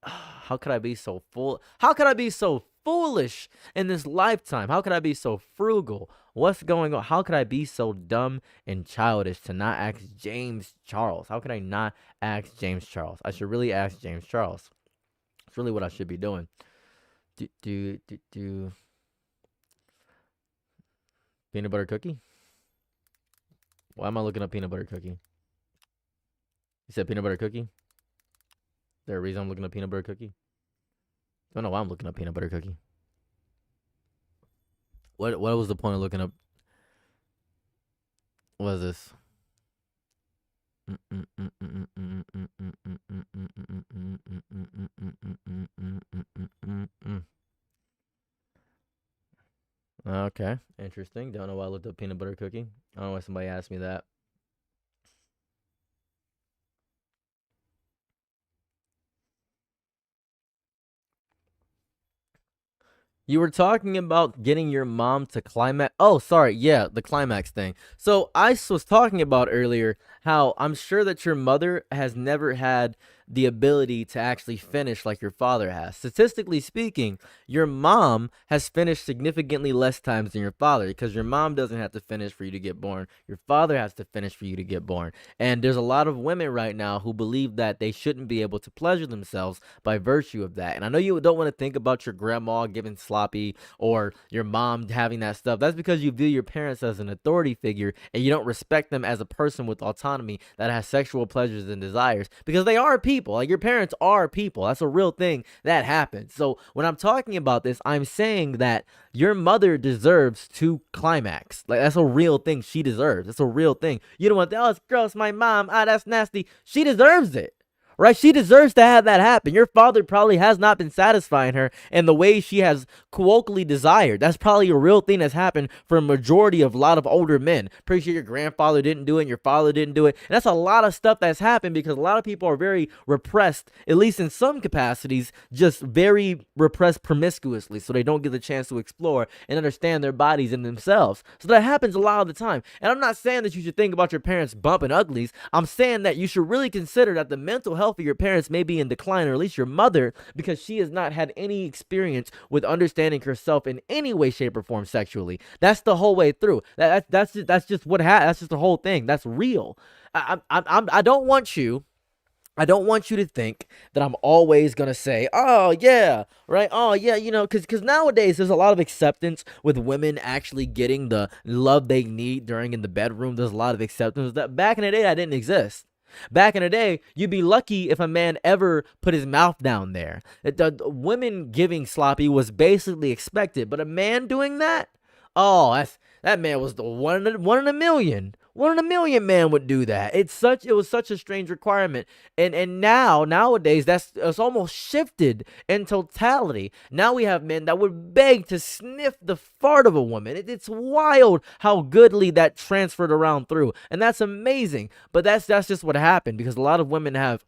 S2: How could I be so full? How could I be so foolish in this lifetime? How could I be so frugal? What's going on? How could I be so dumb and childish to not ask James Charles? How could I not ask James Charles? I should really ask James Charles. It's really what I should be doing. Peanut butter cookie? Why am I looking up peanut butter cookie? You said peanut butter cookie? Is there a reason I'm looking up peanut butter cookie? I don't know why I'm looking up peanut butter cookie. What was the point of looking up? What is this? Okay, interesting. Don't know why I looked up peanut butter cookie. I don't know why somebody asked me that. You were talking about getting your mom to climax. Oh, sorry. Yeah, the climax thing. So I was talking about earlier how I'm sure that your mother has never had the ability to actually finish like your father has. Statistically speaking, your mom has finished significantly less times than your father because your mom doesn't have to finish for you to get born. Your father has to finish for you to get born. And there's a lot of women right now who believe that they shouldn't be able to pleasure themselves by virtue of that. And I know you don't want to think about your grandma giving sloppy or your mom having that stuff. That's because you view your parents as an authority figure and you don't respect them as a person with autonomy that has sexual pleasures and desires because they are people. Like your parents are people. That's a real thing that happens. So when I'm talking about this, I'm saying that your mother deserves to climax. Like that's a real thing she deserves. That's a real thing. You don't want, oh, it's gross, my mom, that's nasty. She deserves it. Right? She deserves to have that happen. Your father probably has not been satisfying her in the way she has colloquially desired. That's probably a real thing that's happened for a majority of a lot of older men. Pretty sure your grandfather didn't do it and your father didn't do it. And that's a lot of stuff that's happened because a lot of people are very repressed, at least in some capacities, just very repressed promiscuously so they don't get the chance to explore and understand their bodies and themselves. So that happens a lot of the time. And I'm not saying that you should think about your parents bumping uglies. I'm saying that you should really consider that the mental health of your parents may be in decline, or at least your mother, because she has not had any experience with understanding herself in any way, shape, or form sexually. That's the whole way through. That's just what that's just the whole thing. That's real. I don't want you to think that I'm always going to say, oh, yeah, right? Oh, yeah, you know, because nowadays there's a lot of acceptance with women actually getting the love they need during in the bedroom. There's a lot of acceptance. That back in the day, that didn't exist. Back in the day, you'd be lucky if a man ever put his mouth down there. The women giving sloppy was basically expected, but a man doing that, oh, that man was the one in a million. 1 in a million man would do that. It was such a strange requirement. And nowadays it's almost shifted in totality. Now we have men that would beg to sniff the fart of a woman. It's wild how goodly that transferred around through. And that's amazing. But that's just what happened because a lot of women have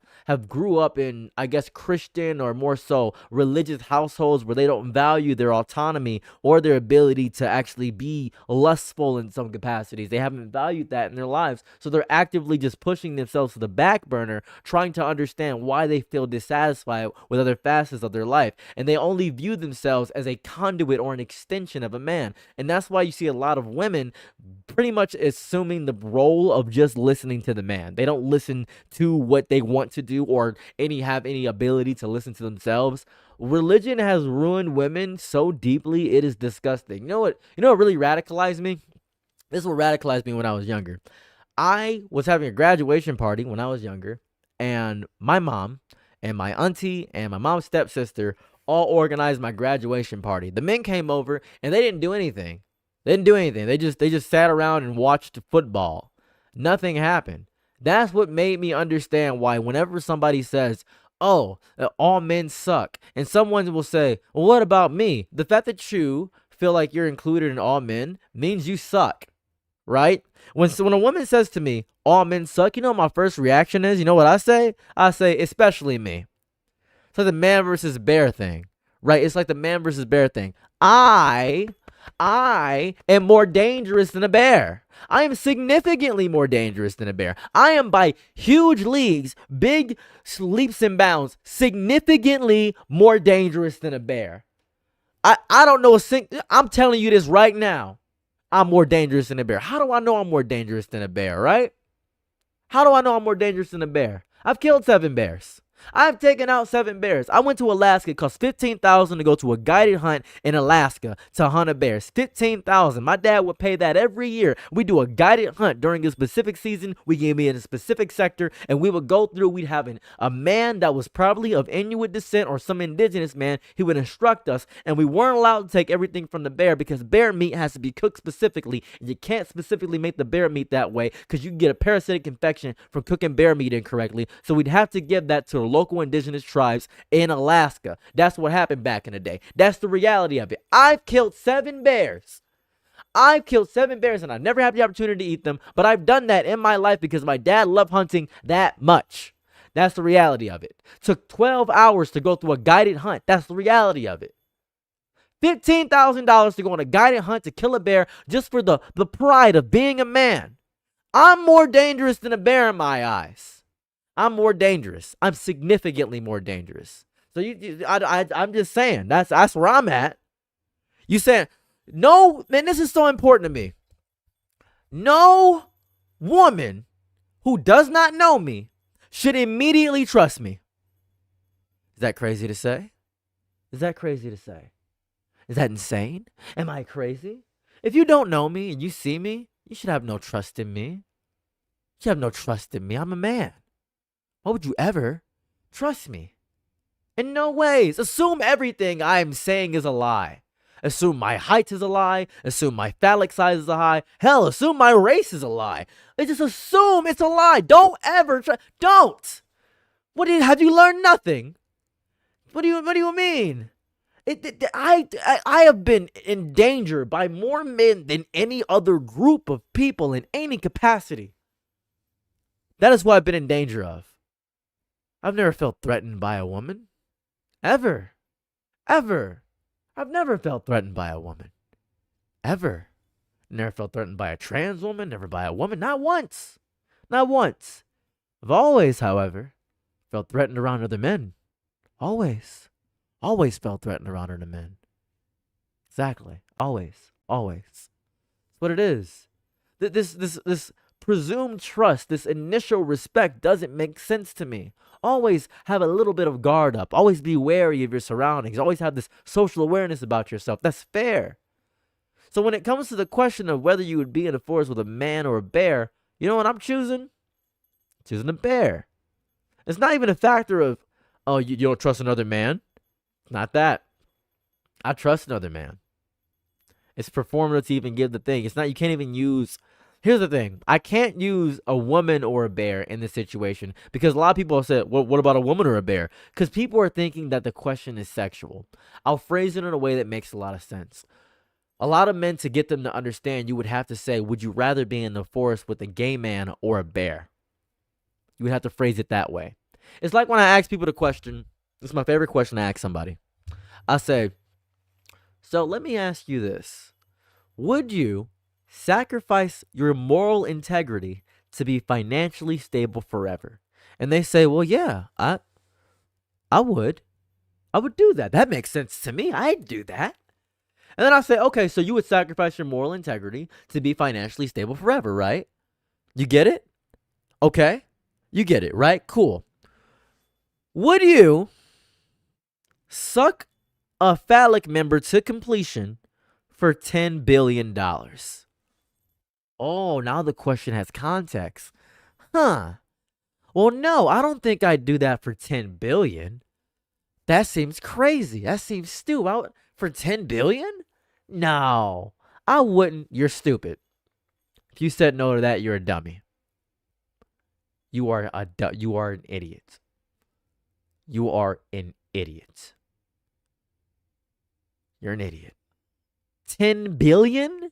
S2: grew up in, I guess, Christian or more so religious households where they don't value their autonomy or their ability to actually be lustful in some capacities. They haven't valued that that in their lives. So they're actively just pushing themselves to the back burner, trying to understand why they feel dissatisfied with other facets of their life. And they only view themselves as a conduit or an extension of a man. And that's why you see a lot of women pretty much assuming the role of just listening to the man. They don't listen to what they want to do or have any ability to listen to themselves. Religion has ruined women so deeply, it is disgusting. You know what really radicalized me? This is what radicalized me when I was younger. I was having a graduation party when I was younger, and my mom and my auntie and my mom's stepsister all organized my graduation party. The men came over and they didn't do anything. They just sat around and watched football. Nothing happened. That's what made me understand why whenever somebody says, oh, all men suck, and someone will say, well, what about me? The fact that you feel like you're included in all men means you suck, right? When a woman says to me, all men suck, you know what my first reaction is? You know what I say? I say, especially me. It's like the man versus bear thing, right? It's like the man versus bear thing. I am more dangerous than a bear. I am significantly more dangerous than a bear. I am by huge leagues, big leaps and bounds, significantly more dangerous than a bear. I don't know I'm telling you this right now. I'm more dangerous than a bear. How do I know I'm more dangerous than a bear, right? How do I know I'm more dangerous than a bear? I've killed 7 bears. I've taken out 7 bears. I went to Alaska. It cost $15,000 to go to a guided hunt in Alaska to hunt a bear. $15,000. My dad would pay that every year. We do a guided hunt during a specific season. We gave me in a specific sector, and we would go through. We'd have a man that was probably of Inuit descent or some indigenous man. He would instruct us, and we weren't allowed to take everything from the bear because bear meat has to be cooked specifically, and you can't specifically make the bear meat that way because you can get a parasitic infection from cooking bear meat incorrectly. So we'd have to give that to local indigenous tribes in Alaska. That's what happened back in the day. That's the reality of it. I've killed 7 bears. And I never had the opportunity to eat them, but I've done that in my life because my dad loved hunting that much. That's the reality of it. Took 12 hours to go through a guided hunt. That's the reality of it. $15,000 to go on a guided hunt to kill a bear just for the pride of being a man. I'm more dangerous than a bear in my eyes. I'm more dangerous. I'm significantly more dangerous. So I'm just saying, that's where I'm at. You saying, no, man, this is so important to me. No woman who does not know me should immediately trust me. Is that crazy to say? Is that insane? Am I crazy? If you don't know me and you see me, you should have no trust in me. You should have no trust in me. I'm a man. Why would you ever trust me? In no ways. Assume everything I'm saying is a lie. Assume my height is a lie. Assume my phallic size is a lie. Hell, assume my race is a lie. Just assume it's a lie. Don't ever try. Don't. Have you learned nothing? What do you mean? I have been in danger by more men than any other group of people in any capacity. That is what I've been in danger of. I've never felt threatened by a woman. Ever. I've never felt threatened by a woman. Ever. Never felt threatened by a trans woman, never by a woman. Not once. I've always, however, felt threatened around other men. Always felt threatened around other men. Exactly. Always. That's what it is. This presumed trust, this initial respect doesn't make sense to me. Always have a little bit of guard up. Always be wary of your surroundings. Always have this social awareness about yourself. That's fair. So when it comes to the question of whether you would be in a forest with a man or a bear, you know what I'm choosing? Choosing a bear. It's not even a factor of, oh, you don't trust another man. Not that. I trust another man. It's performative to even give the thing. It's not, you can't even use. Here's the thing. I can't use a woman or a bear in this situation because a lot of people have said, well, what about a woman or a bear? Because people are thinking that the question is sexual. I'll phrase it in a way that makes a lot of sense. A lot of men, to get them to understand, you would have to say, would you rather be in the forest with a gay man or a bear? You would have to phrase it that way. It's like when I ask people the question, this is my favorite question to ask somebody. I say, so let me ask you this. Would you sacrifice your moral integrity to be financially stable forever? And they say, well, yeah, I would do that. That makes sense to me. I'd do that. And then I say, okay, so you would sacrifice your moral integrity to be financially stable forever, right? You get it? Okay. You get it, right? Cool. Would you suck a phallic member to completion for $10 billion? Oh, now the question has context. Huh. Well, no, I don't think I'd do that for $10 billion. That seems crazy. That seems stupid. For $10 billion? No, I wouldn't. You're stupid. If you said no to that, you're a dummy. You are an idiot. You are an idiot. You're an idiot. 10 billion?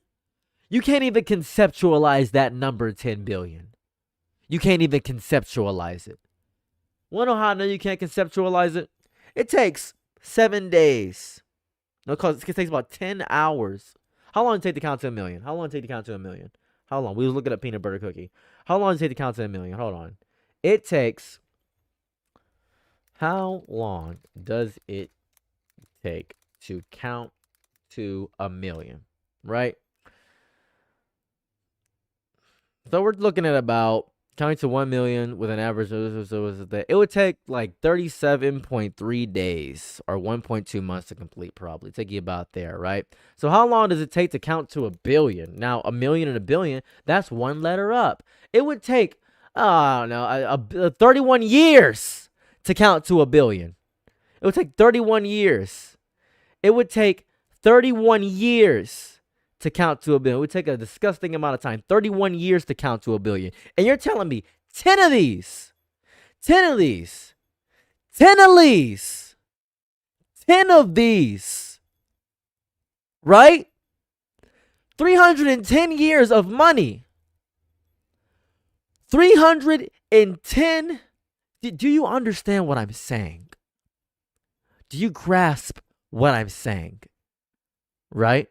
S2: You can't even conceptualize that number, 10 billion. You can't even conceptualize it. Wanna know how I know you can't conceptualize it? It takes 7 days. No, because it takes about 10 hours. How long does it take to count to a million? How long does it take to count to a million? How long? We was looking at peanut butter cookie. How long does it take to count to a million? Hold on. It takes... How long does it take to count to a million? Right? So we're looking at about counting to 1 million with an average. It would take like 37.3 days or 1.2 months to complete, probably. Take you about there, right? So how long does it take to count to a billion? Now, a million and a billion, that's one letter up. It would take, 31 years to count to a billion. It would take 31 years. It would take 31 years to count to a billion. It would take a disgusting amount of time. 31 years to count to a billion. And you're telling me 10 of these, right? 310 years of money. 310. Do you understand what I'm saying? Do you grasp what I'm saying? Right?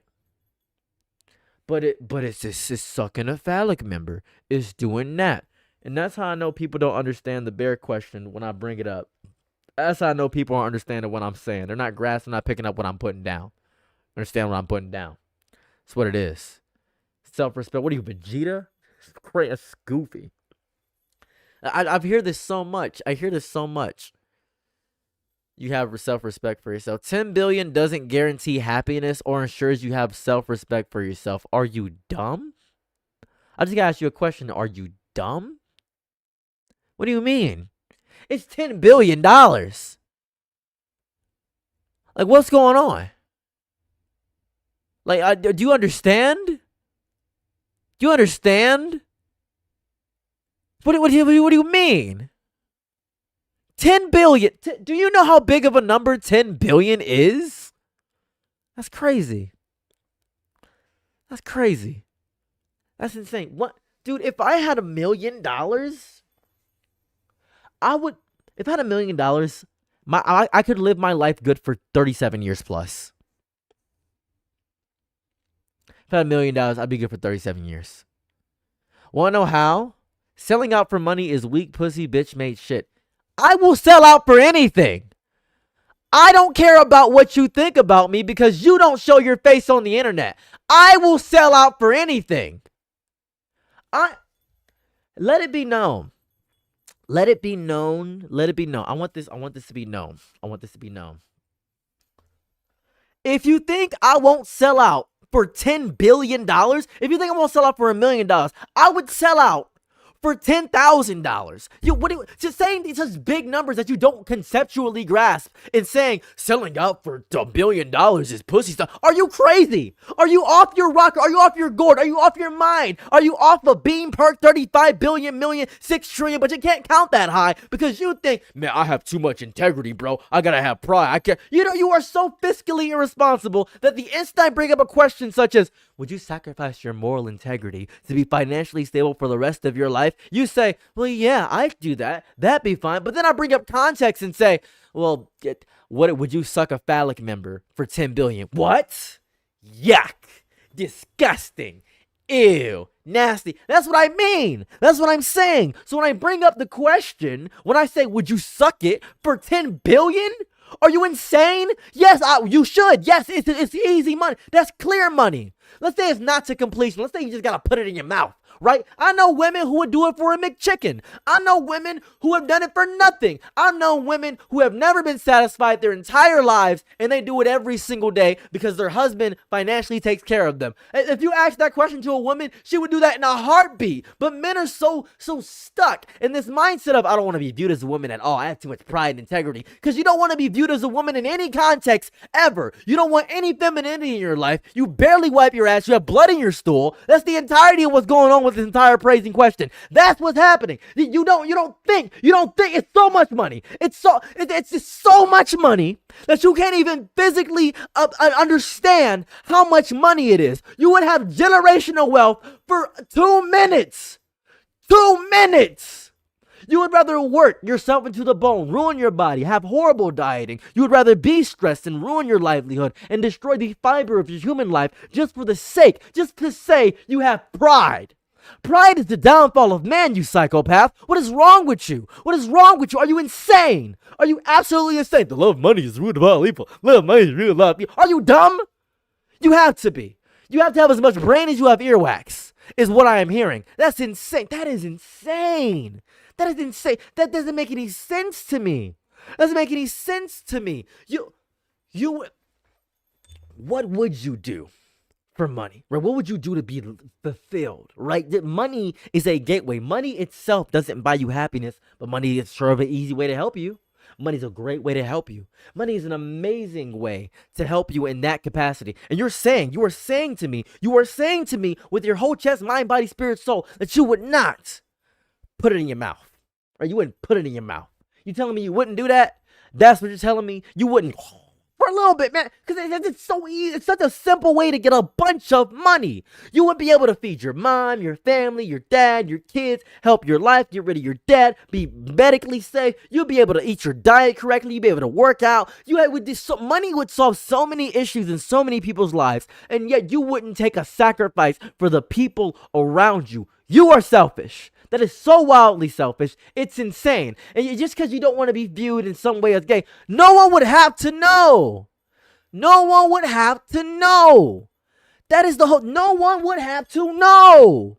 S2: But it's just sucking a phallic member. It's doing that. And that's how I know people don't understand the bear question when I bring it up. That's how I know people aren't understanding what I'm saying. They're not grasping, not picking up what I'm putting down. Understand what I'm putting down. That's what it is. Self-respect. What are you, Vegeta? It's crazy. It's goofy. I've heard this so much. You have self-respect for yourself. 10 billion doesn't guarantee happiness or ensures you have self-respect for yourself. Are you dumb? I just gotta ask you a question. Are you dumb? What do you mean? It's $10 billion. Like, what's going on? Like, do you understand? Do you understand? What do you mean? 10 billion. Do you know how big of a number 10 billion is? That's crazy. That's crazy. That's insane. What? Dude, if I had $1 million, if I had $1 million, I could live my life good for 37 years plus. If I had $1 million, I'd be good for 37 years. Wanna know how? Selling out for money is weak pussy bitch made shit. I will sell out for anything. I don't care about what you think about me because you don't show your face on the internet. I will sell out for anything. Let it be known. Let it be known. Let it be known. I want this to be known. I want this to be known. If you think I won't sell out for $10 billion, if you think I won't sell out for $1 million, I would sell out for $10,000. Just saying these such big numbers that you don't conceptually grasp and saying selling out for $1 billion is pussy stuff. Are you crazy? Are you off your rocker? Are you off your gourd? Are you off your mind? Are you off a beam perk 35 billion million 6 trillion? But you can't count that high because you think, man, I have too much integrity, bro. I gotta have pride. I can't. You are so fiscally irresponsible that the instant I bring up a question such as, would you sacrifice your moral integrity to be financially stable for the rest of your life? You say, well, yeah, I'd do that. That'd be fine. But then I bring up context and say, well, what would you suck a phallic member for 10 billion? What? Yuck. Disgusting. Ew, nasty. That's what I mean. That's what I'm saying. So when I bring up the question, when I say, would you suck it for 10 billion? Are you insane? Yes, you should. Yes, it's easy money. That's clear money. Let's say it's not to completion. Let's say you just got to put it in your mouth. Right? I know women who would do it for a McChicken. I know women who have done it for nothing. I know women who have never been satisfied their entire lives, and they do it every single day because their husband financially takes care of them. If you ask that question to a woman, she would do that in a heartbeat. But men are so stuck in this mindset of, I don't want to be viewed as a woman at all. I have too much pride and integrity. Because you don't want to be viewed as a woman in any context ever. You don't want any femininity in your life. You barely wipe your ass. You have blood in your stool. That's the entirety of what's going on with this entire praising question. That's what's happening. You don't think it's so much money. It's just so much money that you can't even physically understand how much money it is. You would have generational wealth for 2 minutes. 2 minutes. You would rather work yourself into the bone, ruin your body, have horrible dieting. You would rather be stressed and ruin your livelihood and destroy the fiber of your human life just for the sake, just to say you have pride. Pride is the downfall of man, you psychopath. What is wrong with you? What is wrong with you? Are you insane? Are you absolutely insane? The love of money is the root of all evil. Love of money is the root of all evil. Are you dumb? You have to be. You have to have as much brain as you have earwax, is what I am hearing. That's insane. That is insane. That is insane. That doesn't make any sense to me. Doesn't make any sense to me. What would you do for money? Right? What would you do to be fulfilled? Right? Money is a gateway. Money itself doesn't buy you happiness, but money is sure of an easy way to help you. Money is a great way to help you. Money is an amazing way to help you in that capacity. And you are saying to me with your whole chest, mind, body, spirit, soul, that you would not put it in your mouth. Or you wouldn't put it in your mouth. You telling me you wouldn't do that? That's what you're telling me? You wouldn't for a little bit, man. Because it's so easy. It's such a simple way to get a bunch of money. You would be able to feed your mom, your family, your dad, your kids, help your life, get rid of your debt, be medically safe. You'll be able to eat your diet correctly. You'll be able to work out. Money would solve so many issues in so many people's lives. And yet you wouldn't take a sacrifice for the people around you. You are selfish. That is so wildly selfish. It's insane. And just because you don't want to be viewed in some way as gay, no one would have to know. No one would have to know. That is the whole. No one would have to know.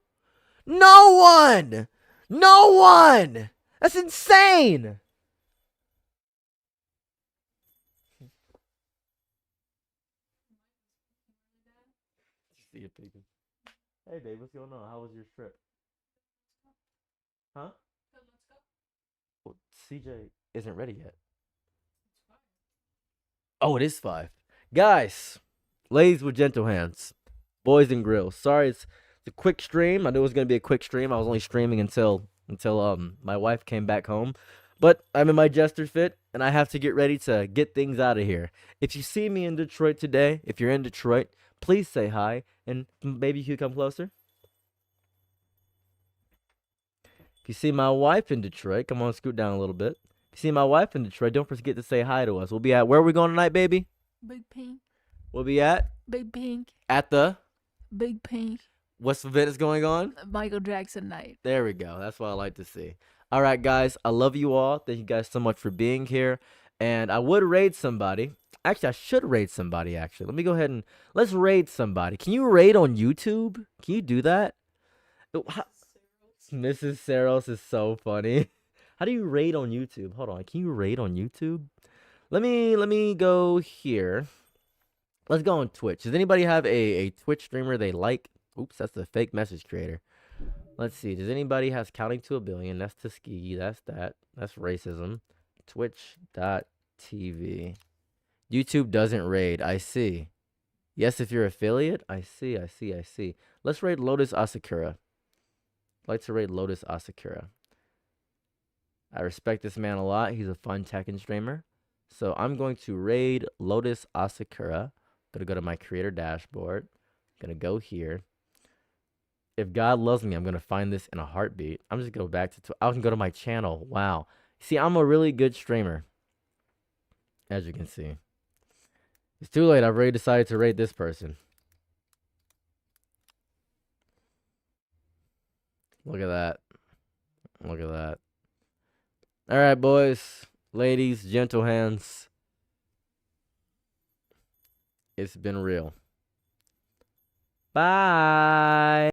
S2: No one. No one. That's insane. Hey, Dave, what's going on? How was your trip? Huh? Well, CJ isn't ready yet. Oh, it is 5. Guys, ladies with gentle hands, boys and grills. Sorry, it's a quick stream. I knew it was gonna be a quick stream. I was only streaming until my wife came back home. But I'm in my jester fit, and I have to get ready to get things out of here. If you see me in Detroit today, if you're in Detroit, please say hi, and maybe you could come closer. If you see my wife in Detroit, come on, scoot down a little bit. If you see my wife in Detroit, don't forget to say hi to us. We'll be at, where are we going tonight, baby?
S9: Big Pink.
S2: We'll be at?
S9: Big Pink.
S2: At the?
S9: Big Pink.
S2: What's the event that's going on?
S9: Michael Jackson night.
S2: There we go. That's what I like to see. All right, guys. I love you all. Thank you guys so much for being here. And I would raid somebody. Actually, I should raid somebody, actually. Let me go ahead and let's raid somebody. Can you raid on YouTube? Can you do that? Mrs. Saros is so funny. How do you raid on YouTube? Hold on. Can you raid on YouTube? Let me go here. Let's go on Twitch. Does anybody have a Twitch streamer they like? Oops, that's the fake message creator. Let's see. Does anybody has counting to 1 billion? That's Tuskegee. That's that. That's racism. Twitch.tv. YouTube doesn't raid. I see. Yes, if you're affiliate. I see. Let's raid Lotus Asakura. I'd like to raid Lotus Asakura. I respect this man a lot. He's a fun Tekken streamer. So I'm going to raid Lotus Asakura. Gonna go to my creator dashboard. Gonna go here. If God loves me, I'm gonna find this in a heartbeat. I'm just gonna go back to. I can go to my channel. Wow. See, I'm a really good streamer. As you can see. It's too late. I've already decided to raid this person. Look at that. Look at that. All right, boys, ladies, gentle hands. It's been real. Bye.